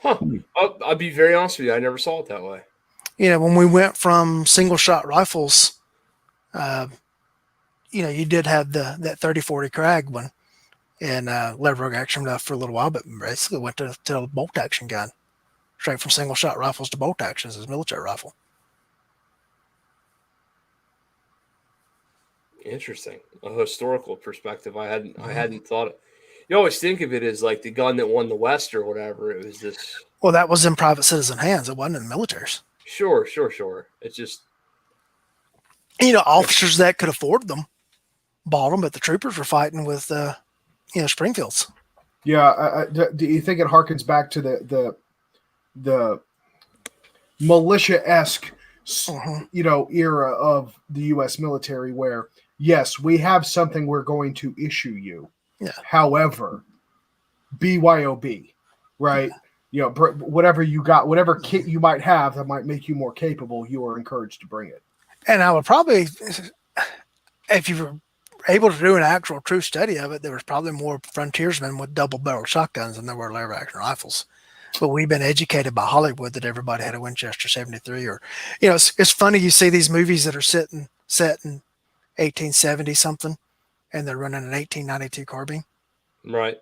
Huh. I'll be very honest with you. I never saw it that way. When we went from single shot rifles, you did have that 30-40 Krag one and lever action for a little while, but basically went to a bolt action gun, straight from single shot rifles to bolt actions as a military rifle. Interesting. A historical perspective. I hadn't thought it. You always think of it as like the gun that won the West or whatever. It was this. Well, that was in private citizen hands. It wasn't in the militaries. Sure. It's just officers that could afford them bought them, but the troopers were fighting with Springfields. Yeah. Do you think it harkens back to the militia-esque era of the U.S. military where, yes, we have something we're going to issue you. Yeah. However, BYOB, right? Whatever you got, whatever kit you might have that might make you more capable, you are encouraged to bring it. And I would probably, if you were able to do an actual true study of it, there was probably more frontiersmen with double-barrel shotguns than there were lever-action rifles. But we've been educated by Hollywood that everybody had a Winchester 73, or it's funny you see these movies that are set in 1870 something, and they're running an 1892 carbine. Right.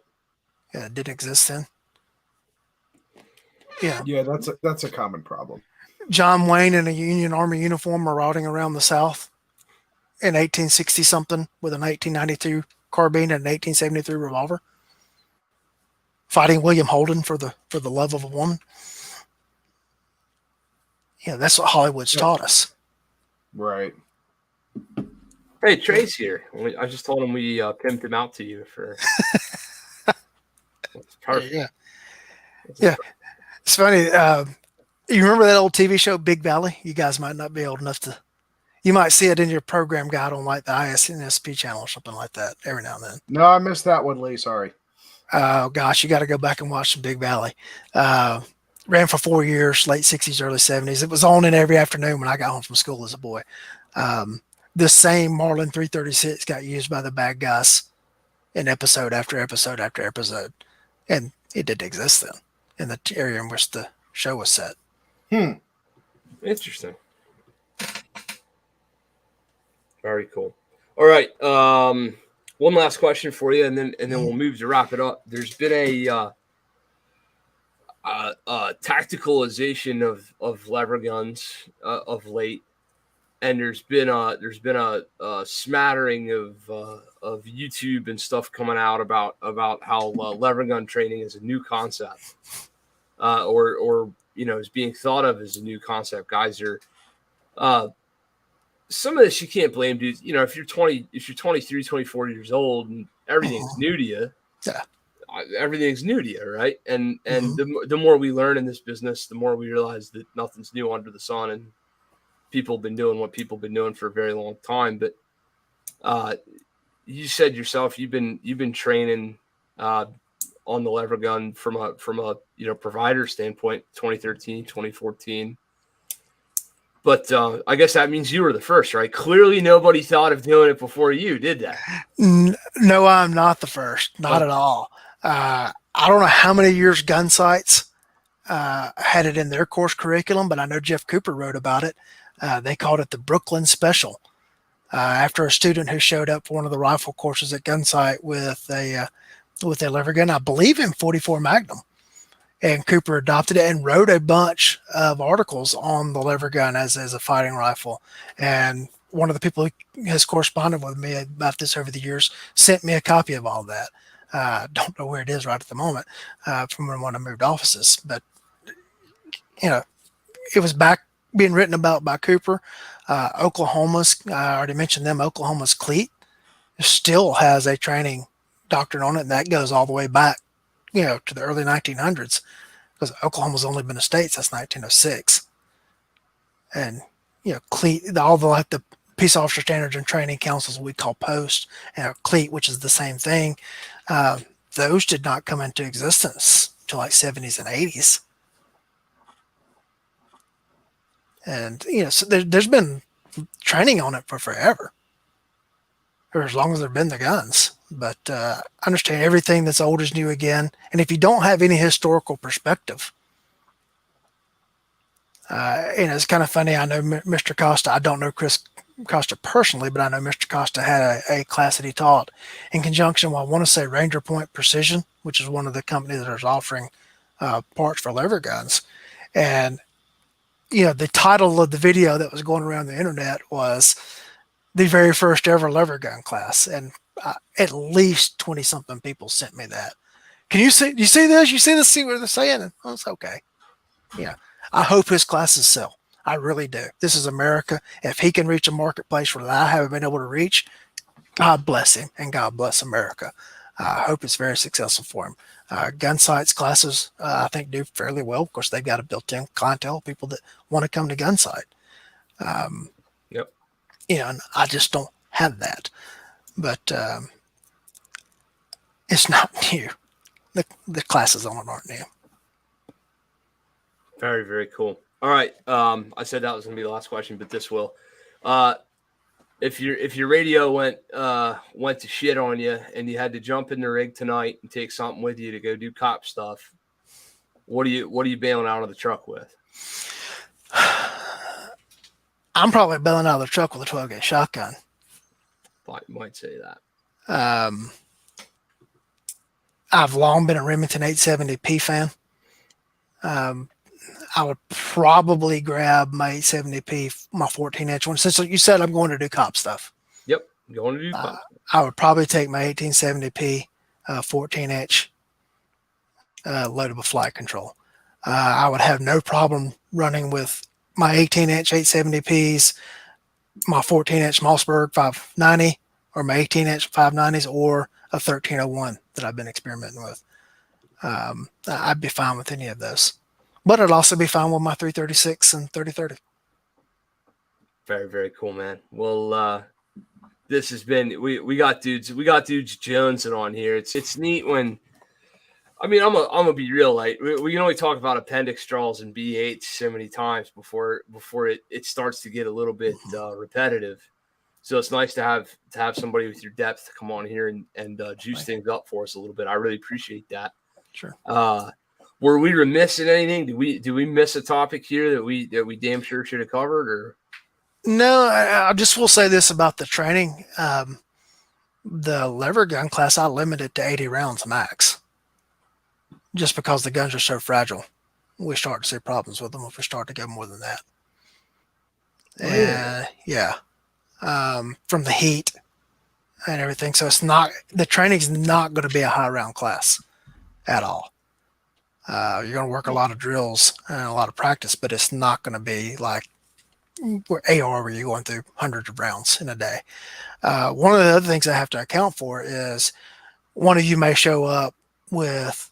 Yeah, it didn't exist then. Yeah, that's a common problem. John Wayne in a Union Army uniform marauding around the South in 1860 something with an 1892 carbine and an 1873 revolver, fighting William Holden for the love of a woman. Yeah, that's what Hollywood's taught us. Right. Hey, Trey's here. I just told him we pimped him out to you for. Perfect. Yeah. It's funny. You remember that old TV show Big Valley? You guys might not be old enough to. You might see it in your program guide on like the ISNSP channel or something like that every now and then. No, I missed that one, Lee. Sorry. Oh gosh, you got to go back and watch some Big Valley. Ran for 4 years, late 60s, early 70s. It was on in every afternoon when I got home from school as a boy. This same Marlin 336 got used by the bad guys in episode after episode after episode, and it didn't exist then in the area in which the show was set. Interesting. Very cool. All right. One last question for you, and then we'll move to wrap it up. There's been a tacticalization of lever guns of late, and there's been a smattering of YouTube and stuff coming out about how lever gun training is a new concept, or is being thought of as a new concept. Guys are some of this you can't blame, dude. If you're 23, 24 years old and everything's new to you, everything's new to you, right? And the more we learn in this business, the more we realize that nothing's new under the sun, and people have been doing what people have been doing for a very long time. But you said yourself you've been training on the Levergun from a provider standpoint, 2013, 2014. But I guess that means you were the first, right? Clearly, nobody thought of doing it before you did that. No, I'm not the first, not at all. I don't know how many years gun sites had it in their course curriculum, but I know Jeff Cooper wrote about it. They called it the Brooklyn Special. After a student who showed up for one of the rifle courses at Gunsight with a Levergun, I believe in 44 Magnum, and Cooper adopted it and wrote a bunch of articles on the Levergun as a fighting rifle. And one of the people who has corresponded with me about this over the years sent me a copy of all that. Don't know where it is right at the moment from when I moved offices, but it was back being written about by Cooper. Oklahoma's, I already mentioned them, Oklahoma's cleat still has a training doctrine on it, and that goes all the way back, to the early 1900s, because Oklahoma's only been a state since 1906. And, cleat, all the Peace Officer Standards and Training Councils we call post, and cleat, which is the same thing, those did not come into existence until like 70s and 80s. And, so there's been training on it for forever, or as long as there have been the guns. But I understand everything that's old is new again. And if you don't have any historical perspective, it's kind of funny. I know Mr. Costa, I don't know Chris Costa personally, but I know Mr. Costa had a class that he taught in conjunction with, I want to say, Ranger Point Precision, which is one of the companies that is offering parts for lever guns. And the title of the video that was going around the internet was the very first ever lever gun class. And at least 20 something people sent me that. You see this? You see this? See what they're saying? Oh, it's okay. Yeah. I hope his classes sell. I really do. This is America. If he can reach a marketplace where I haven't been able to reach, God bless him and God bless America. I hope it's very successful for him. Gun sites classes, I think, do fairly well. Of course, they've got a built-in clientele, people that want to come to gun site. Yep. And I just don't have that. But it's not new. The classes on it aren't new. Very, very cool. All right. I said that was going to be the last question, but this will. If your radio went to shit on you and you had to jump in the rig tonight and take something with you to go do cop stuff, what are you bailing out of the truck with? I'm probably bailing out of the truck with a 12-gauge shotgun. Might say that. I've long been a Remington 870p fan. I would probably grab my 870p, my 14-inch one. Since you said I'm going to do cop stuff. Yep, going to do cop. I would probably take my 1870p 14-inch loaded with flight control. I would have no problem running with my 18-inch 870ps, my 14-inch Mossberg 590, or my 18-inch 590s, or a 1301 that I've been experimenting with. I'd be fine with any of those. But I'd also be fine with my 336 and 3030. Very, very cool, man. Well, this has been we got dudes jonesing on here. It's neat when I'm gonna be real light. We can only talk about appendix draws and B8 so many times before it starts to get a little bit repetitive. So it's nice to have somebody with your depth to come on here and juice things up for us a little bit. I really appreciate that. Sure. Were we remiss in anything? Did we miss a topic here that we damn sure should have covered? Or no, I just will say this about the training. The lever gun class, I limited to 80 rounds max, just because the guns are so fragile. We start to see problems with them if we start to go more than that. From the heat and everything. So the training's not going to be a high round class at all. You're going to work a lot of drills and a lot of practice, but it's not going to be like AR where you're going through hundreds of rounds in a day. One of the other things I have to account for is one of you may show up with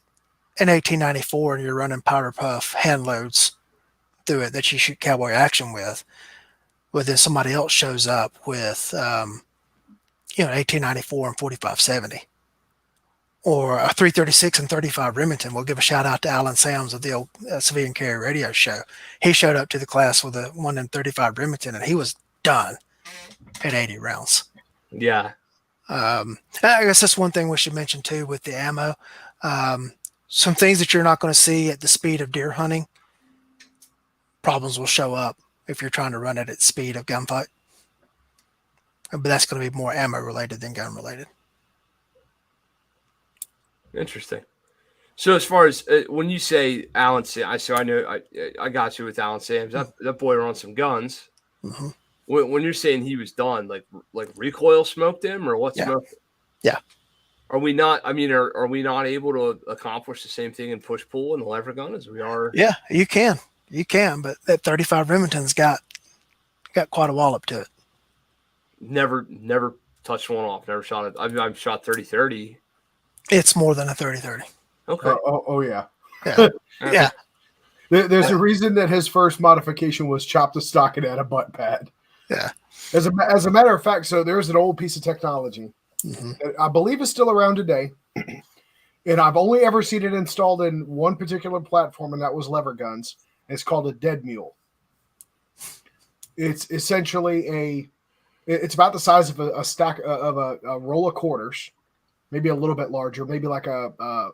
an 1894 and you're running powder puff hand loads through it that you shoot cowboy action with. But then somebody else shows up with, 1894 and 4570. or a 336 and 35 Remington. We'll give a shout out to Alan Sams of the old Civilian Carrier Radio Show. He showed up to the class with a 1 in 35 Remington, and he was done at 80 rounds. Yeah. I guess that's one thing we should mention too with the ammo. Some things that you're not going to see at the speed of deer hunting, problems will show up if you're trying to run it at speed of gunfight. But that's going to be more ammo related than gun related. Interesting. So as far as when you say Alan Sams, so I know I got you with Alan Sams. That boy runs some guns. Mm-hmm. When you're saying he was done, like recoil smoked him, or what smoked him? Yeah. Are we not? I mean, are we not able to accomplish the same thing in push pull and the lever gun as we are? Yeah, you can, but that 35 Remington's got quite a wallop to it. Never touched one off. Never shot it. I've shot 30-30. It's more than a 30-30. Okay. Oh yeah. Yeah. Yeah. There's a reason that his first modification was chop the stock and add a butt pad. Yeah. As a matter of fact, so there's an old piece of technology that I believe is still around today, and I've only ever seen it installed in one particular platform, and that was Leverguns. It's called a dead mule. It's essentially it's about the size of a stack of a roll of quarters, maybe a little bit larger, maybe like a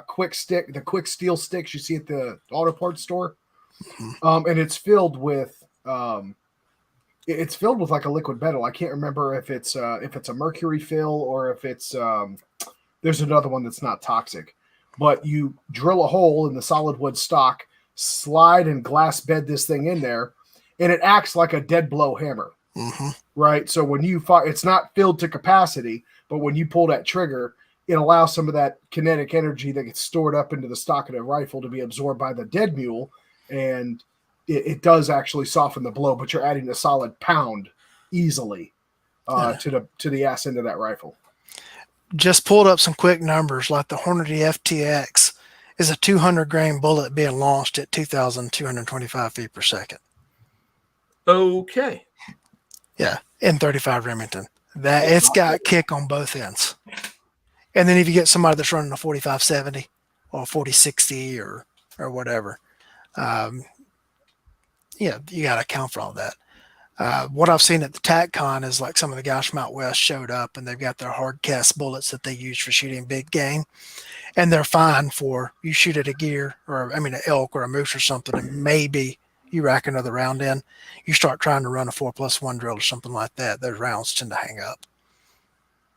quick stick, the quick steel sticks you see at the auto parts store, and it's filled with like a liquid metal. I can't remember if it's a mercury fill or if it's there's another one that's not toxic. But you drill a hole in the solid wood stock, slide and glass bed this thing in there, and it acts like a dead blow hammer. Mm-hmm. Right. So when you fire, it's not filled to capacity, but when you pull that trigger, it allows some of that kinetic energy that gets stored up into the stock of the rifle to be absorbed by the dead mule, and it does actually soften the blow. But you're adding a solid pound easily to the ass end of that rifle. Just pulled up some quick numbers. Like the Hornady FTX is a 200 grain bullet being launched at 2,225 feet per second. Okay. Yeah, in 35 Remington. That it's got kick on both ends. And then if you get somebody that's running a 45-70 or 40-60 or whatever, you got to account for all that. What I've seen at the TACCon is like some of the guys from out west showed up and they've got their hard cast bullets that they use for shooting big game, and they're fine for you shoot at a deer or an elk or a moose or something, and maybe you rack another round in. You start trying to run a 4+1 drill or something like that, those rounds tend to hang up.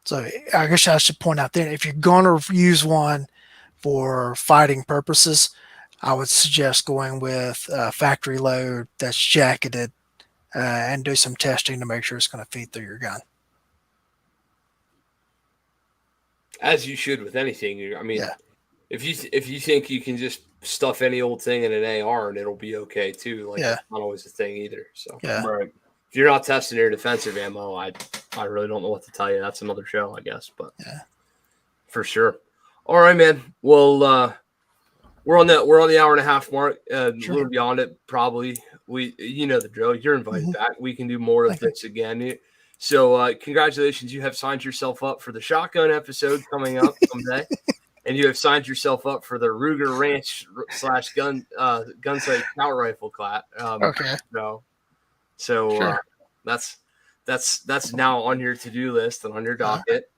So I guess I should point out there, if you're going to use one for fighting purposes, I would suggest going with a factory load that's jacketed and do some testing to make sure it's going to feed through your gun. As you should with anything. Yeah. If you think you can just stuff any old thing in an AR and it'll be okay too, that's not always a thing either. So Right. If you're not testing your defensive ammo, I really don't know what to tell you. That's another show, I guess, but for sure. All right, man. Well, we're on the hour and a half mark, a little beyond it, probably. The drill. You're invited back. We can do more of this again. So, congratulations. You have signed yourself up for the shotgun episode coming up someday. And you have signed yourself up for the Ruger Ranch / Gunsight Scout Rifle class. Okay. So that's now on your to-do list and on your docket.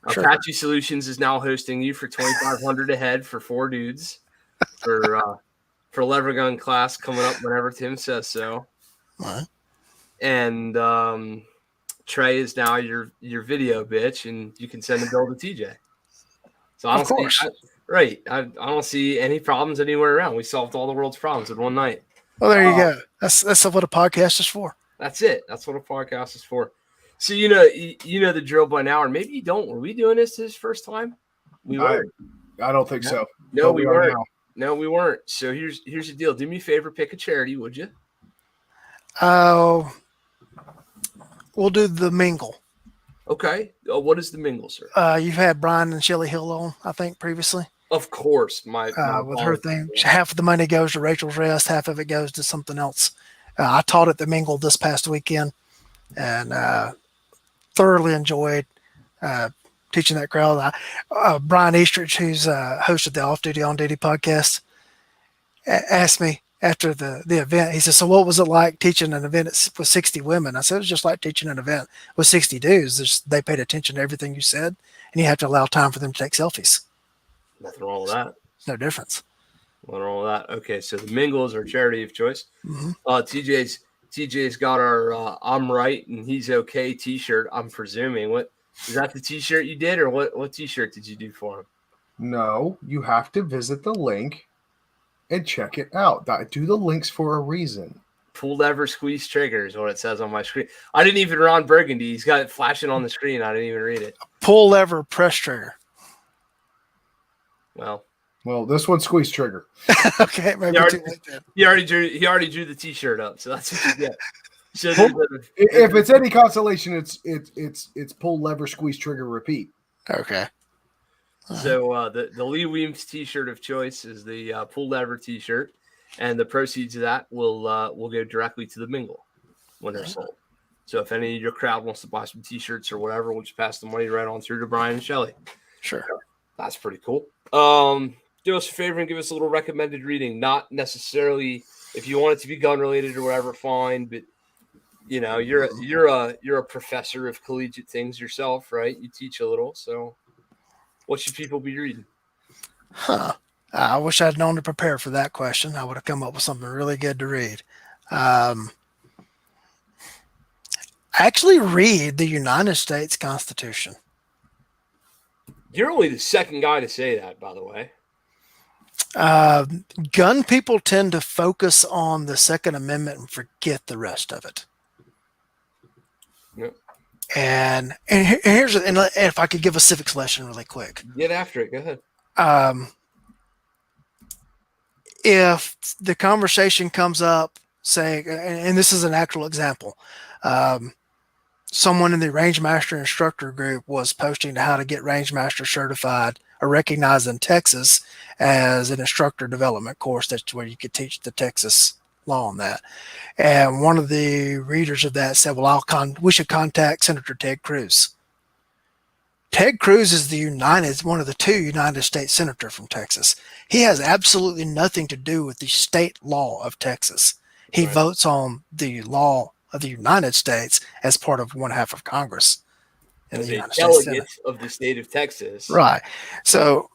Apache Solutions is now hosting you for $2,500 a head for 4 dudes for Levergun class coming up whenever Tim says so. Right. And Trey is now your video bitch, and you can send the bill to TJ. So I don't see any problems anywhere around. We solved all the world's problems in one night. Well, there you go. That's what a podcast is for. That's it. That's what a podcast is for. So you know the drill by now, or maybe you don't. Were we doing this his first time? We were. I don't think so. No, we weren't. No, we weren't. So here's the deal. Do me a favor, pick a charity, would you? We'll do the mingle. Okay. What is the mingle, sir? You've had Brian and Shelly Hill on, I think, previously. Of course, my with her thing. Half of the money goes to Rachel's Rest, half of it goes to something else. I taught at the mingle this past weekend, and thoroughly enjoyed. teaching that crowd. Brian Eastrich, who's host of the Off Duty On Duty podcast, asked me after the event. He said, "So what was it like teaching an event with 60 women?" I said, "It was just like teaching an event with 60 dudes. They paid attention to everything you said, and you have to allow time for them to take selfies. Nothing wrong with that. No difference." Nothing wrong with that. Okay, so the Mingle is our charity of choice. Mm-hmm. TJ's got our "I'm Right and He's Okay" T-shirt. I'm presuming. What is that? The T-shirt you did, or what T-shirt did you do for him? No, you have to visit the link and check it out. I do the links for a reason. Pull lever, squeeze trigger is what it says on my screen. I didn't even Ron Burgundy. He's got it flashing on the screen. I didn't even read it. Pull lever, press trigger. Well, this one's squeeze trigger. Okay, maybe he already drew the T-shirt up, so that's what you get. So if it's any consolation, it's pull lever, squeeze trigger, repeat. Okay. So the Lee Weems T-shirt of choice is the pull lever T-shirt, and the proceeds of that will go directly to the Mingle when they're sold. So if any of your crowd wants to buy some T-shirts or whatever, we'll just pass the money right on through to Brian and Shelley. Sure. That's pretty cool. Do us a favor and give us a little recommended reading. Not necessarily if you want it to be gun related or whatever, fine. But you're a professor of collegiate things yourself, right? You teach a little, so what should people be reading? I wish I'd known to prepare for that question. I would have come up with something really good to read. Actually, read the United States Constitution. You're only the second guy to say that, by the way. Gun people tend to focus on the Second Amendment and forget the rest of it. Yep. And here's if I could give a civics lesson really quick. Get after it. Go ahead. If the conversation comes up, saying, and this is an actual example, someone in the Rangemaster instructor group was posting how to get Rangemaster certified or recognized in Texas as an instructor development course. That's where you could teach the Texas law on that. And one of the readers of that said, "Well, we should contact Senator Ted Cruz." Ted Cruz is one of the two United States senators from Texas. He has absolutely nothing to do with the state law of Texas. He votes on the law of the United States as part of one half of Congress. As a delegate of the state of Texas. Right. So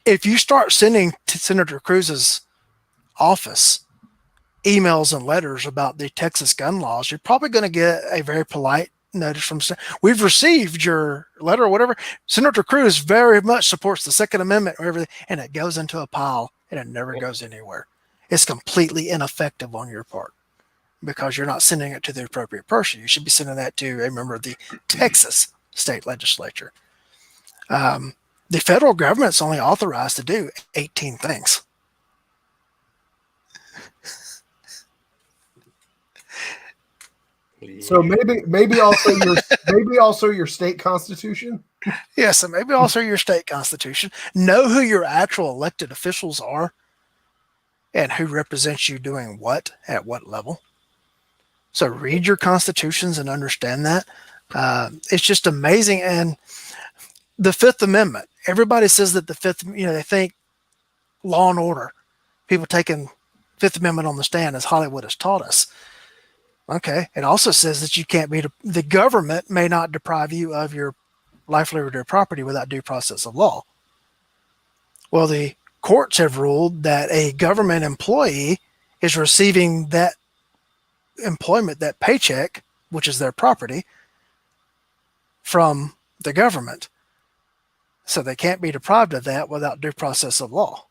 if you start sending to Senator Cruz's office emails and letters about the Texas gun laws, you're probably going to get a very polite notice from, "We've received your letter," or whatever. Senator Cruz very much supports the Second Amendment or everything, and it goes into a pile and it never goes anywhere. It's completely ineffective on your part because you're not sending it to the appropriate person. You should be sending that to a member of the Texas state legislature. The federal government's only authorized to do 18 things. So maybe also your state constitution. Yeah, so maybe also your state constitution. Know who your actual elected officials are and who represents you doing what at what level. So read your constitutions and understand that. It's just amazing. And the Fifth Amendment, everybody says that the Fifth, they think law and order, people taking Fifth Amendment on the stand as Hollywood has taught us. Okay. It also says that you can't the government may not deprive you of your life, liberty, or property without due process of law. Well, the courts have ruled that a government employee is receiving that employment, that paycheck, which is their property, from the government. So they can't be deprived of that without due process of law.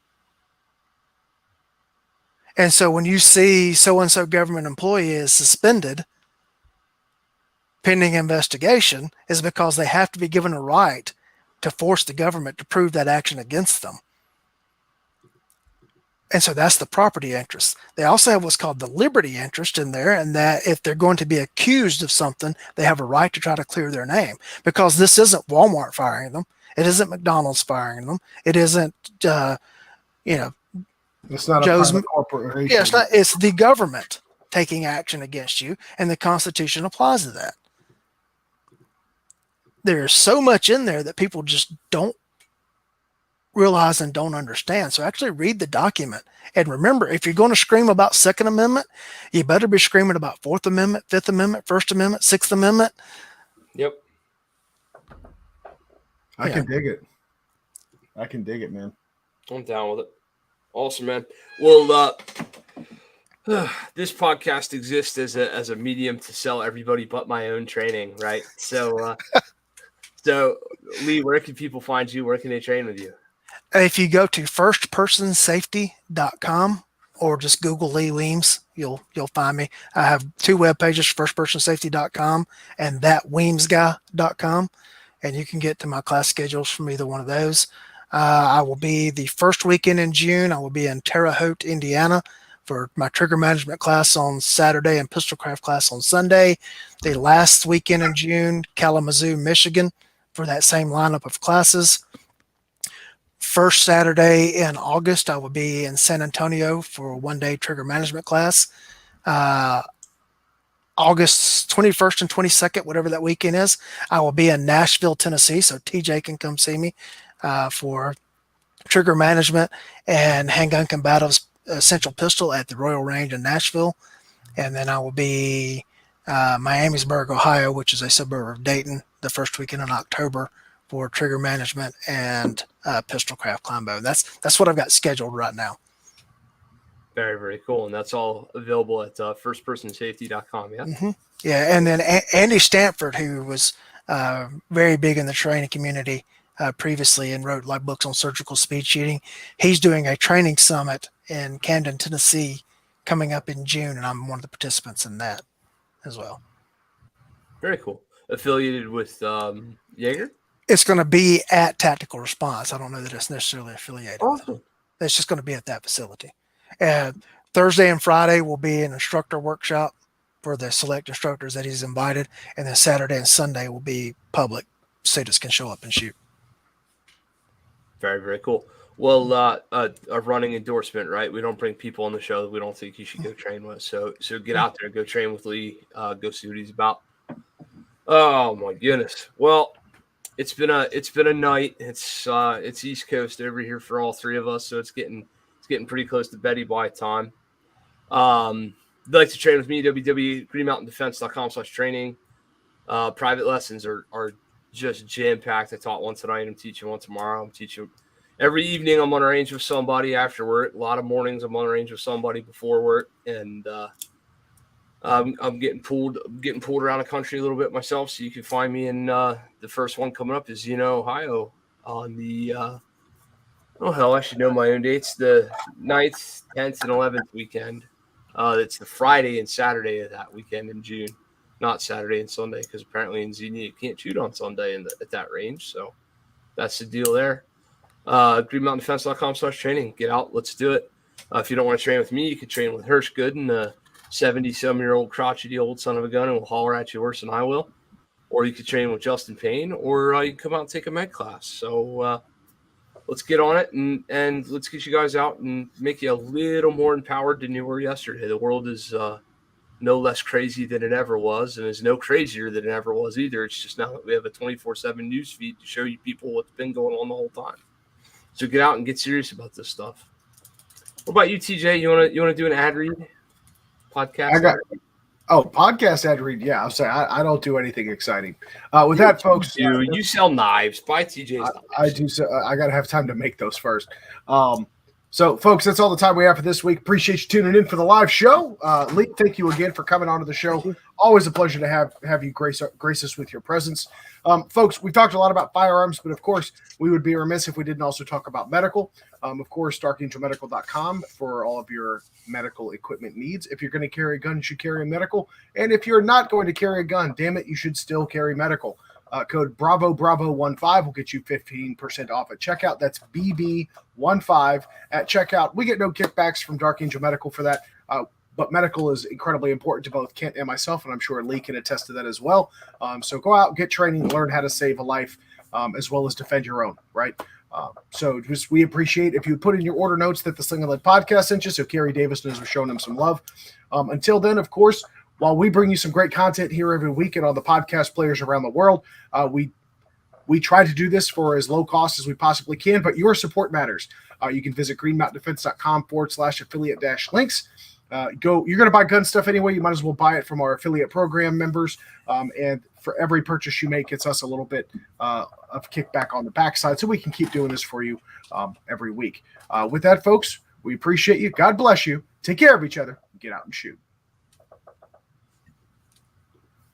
And so when you see so-and-so government employee is suspended pending investigation, is because they have to be given a right to force the government to prove that action against them. And so that's the property interest. They also have what's called the liberty interest in there, and that if they're going to be accused of something, they have a right to try to clear their name, because this isn't Walmart firing them. It isn't McDonald's firing them. It isn't, it's not Joe's a private corporation. Yeah, it's not. It's the government taking action against you, and the Constitution applies to that. there's so much in there that people just don't realize and don't understand. So actually read the document. And remember, if you're going to scream about Second Amendment, you better be screaming about Fourth Amendment, Fifth Amendment, First Amendment, Sixth Amendment. Yep. I can dig it. I can dig it, man. I'm down with it. Awesome, man. Well, this podcast exists as a medium to sell everybody but my own training, right? So, so Lee, where can people find you? Where can they train with you? If you go to firstpersonsafety.com or just Google Lee Weems, you'll find me. I have two web pages, firstpersonsafety.com and thatweemsguy.com, and you can get to my class schedules from either one of those. I will be the first weekend in June. I will be in Terre Haute, Indiana, for my trigger management class on Saturday and pistolcraft class on Sunday. The last weekend in June, Kalamazoo, Michigan, for that same lineup of classes. First Saturday in August, I will be in San Antonio for a one-day trigger management class. August 21st and 22nd, whatever that weekend is, I will be in Nashville, Tennessee, so TJ can come see me for trigger management and handgun combatives essential pistol at the Royal Range in Nashville. And then I will be Miamisburg, Ohio, which is a suburb of Dayton, the first weekend in October for trigger management and pistolcraft combo. That's what I've got scheduled right now. Very, very cool. And that's all available at firstpersonsafety.com. Yeah. Mm-hmm. Yeah. And then Andy Stanford, who was very big in the training community previously and wrote like books on surgical speed shooting. He's doing a training summit in Camden, Tennessee coming up in June. And I'm one of the participants in that as well. Very cool. Affiliated with Jaeger? It's going to be at Tactical Response. I don't know that it's necessarily affiliated. Awesome. It's just going to be at that facility. And Thursday and Friday will be an instructor workshop for the select instructors that he's invited. And then Saturday and Sunday will be public. Students can show up and shoot. Very, very cool. Well, a running endorsement, right? We don't bring people on the show that we don't think you should go train with. So get out there, go train with Lee, go see what he's about. Oh my goodness. Well, it's been a night. It's East Coast over here for all three of us, so it's getting pretty close to Betty Bye time. If you'd like to train with me, www.greenmountaindefense.com/training. Private lessons are just jam-packed. I taught one tonight. I'm teaching one tomorrow. I'm teaching every evening. I'm on a range with somebody after work. A lot of mornings I'm on a range with somebody before work, and I'm getting pulled around the country a little bit myself. So you can find me in the first one coming up is Ohio on the I should know my own dates. The 9th, 10th, and 11th weekend. It's the Friday and Saturday of that weekend in June, not Saturday and Sunday, because apparently in Xenia you can't shoot on Sunday at that range. So that's the deal there. greenmountaindefense.com/training. Get out. Let's do it. If you don't want to train with me, you can train with Hirsch Gooden, the 70-some-year-old crotchety old son of a gun, and will holler at you worse than I will. Or you could train with Justin Payne, or you can come out and take a med class. So let's get on it and let's get you guys out and make you a little more empowered than you were yesterday. The world is no less crazy than it ever was, and is no crazier than it ever was either. It's just now that we have a 24/7 news feed to show you people what's been going on the whole time. So get out and get serious about this stuff. What about you, TJ? You wanna do an ad read? Podcast? Podcast ad read. Yeah, I'll say I don't do anything exciting. With that, folks, you sell knives. Buy TJ's knives. I do. So I got to have time to make those first. So, folks, that's all the time we have for this week. Appreciate you tuning in for the live show. Lee, thank you again for coming onto the show. Always a pleasure to have you grace us with your presence. Folks, we talked a lot about firearms, but of course, we would be remiss if we didn't also talk about medical. Of course, darkangelmedical.com for all of your medical equipment needs. If you're going to carry a gun, you should carry a medical. And if you're not going to carry a gun, damn it, you should still carry medical. Code BRAVO15 will get you 15% off at checkout. That's BB15 at checkout. We get no kickbacks from Dark Angel Medical for that, but medical is incredibly important to both Kent and myself, and I'm sure Lee can attest to that as well. So go out, get training, learn how to save a life, as well as defend your own, right? So just we appreciate if you put in your order notes that the Sling'N podcast sent you, so Kerry Davis knows we're showing him some love. Until then, of course, while we bring you some great content here every weekend on the podcast players around the world, we We try to do this for as low cost as we possibly can, but your support matters. You can visit greenmountaindefense.com/affiliate-links. You're going to buy gun stuff anyway. You might as well buy it from our affiliate program members. And for every purchase you make, it's us a little bit of kickback on the backside, so we can keep doing this for you every week. With that, folks, we appreciate you. God bless you. Take care of each other. Get out and shoot.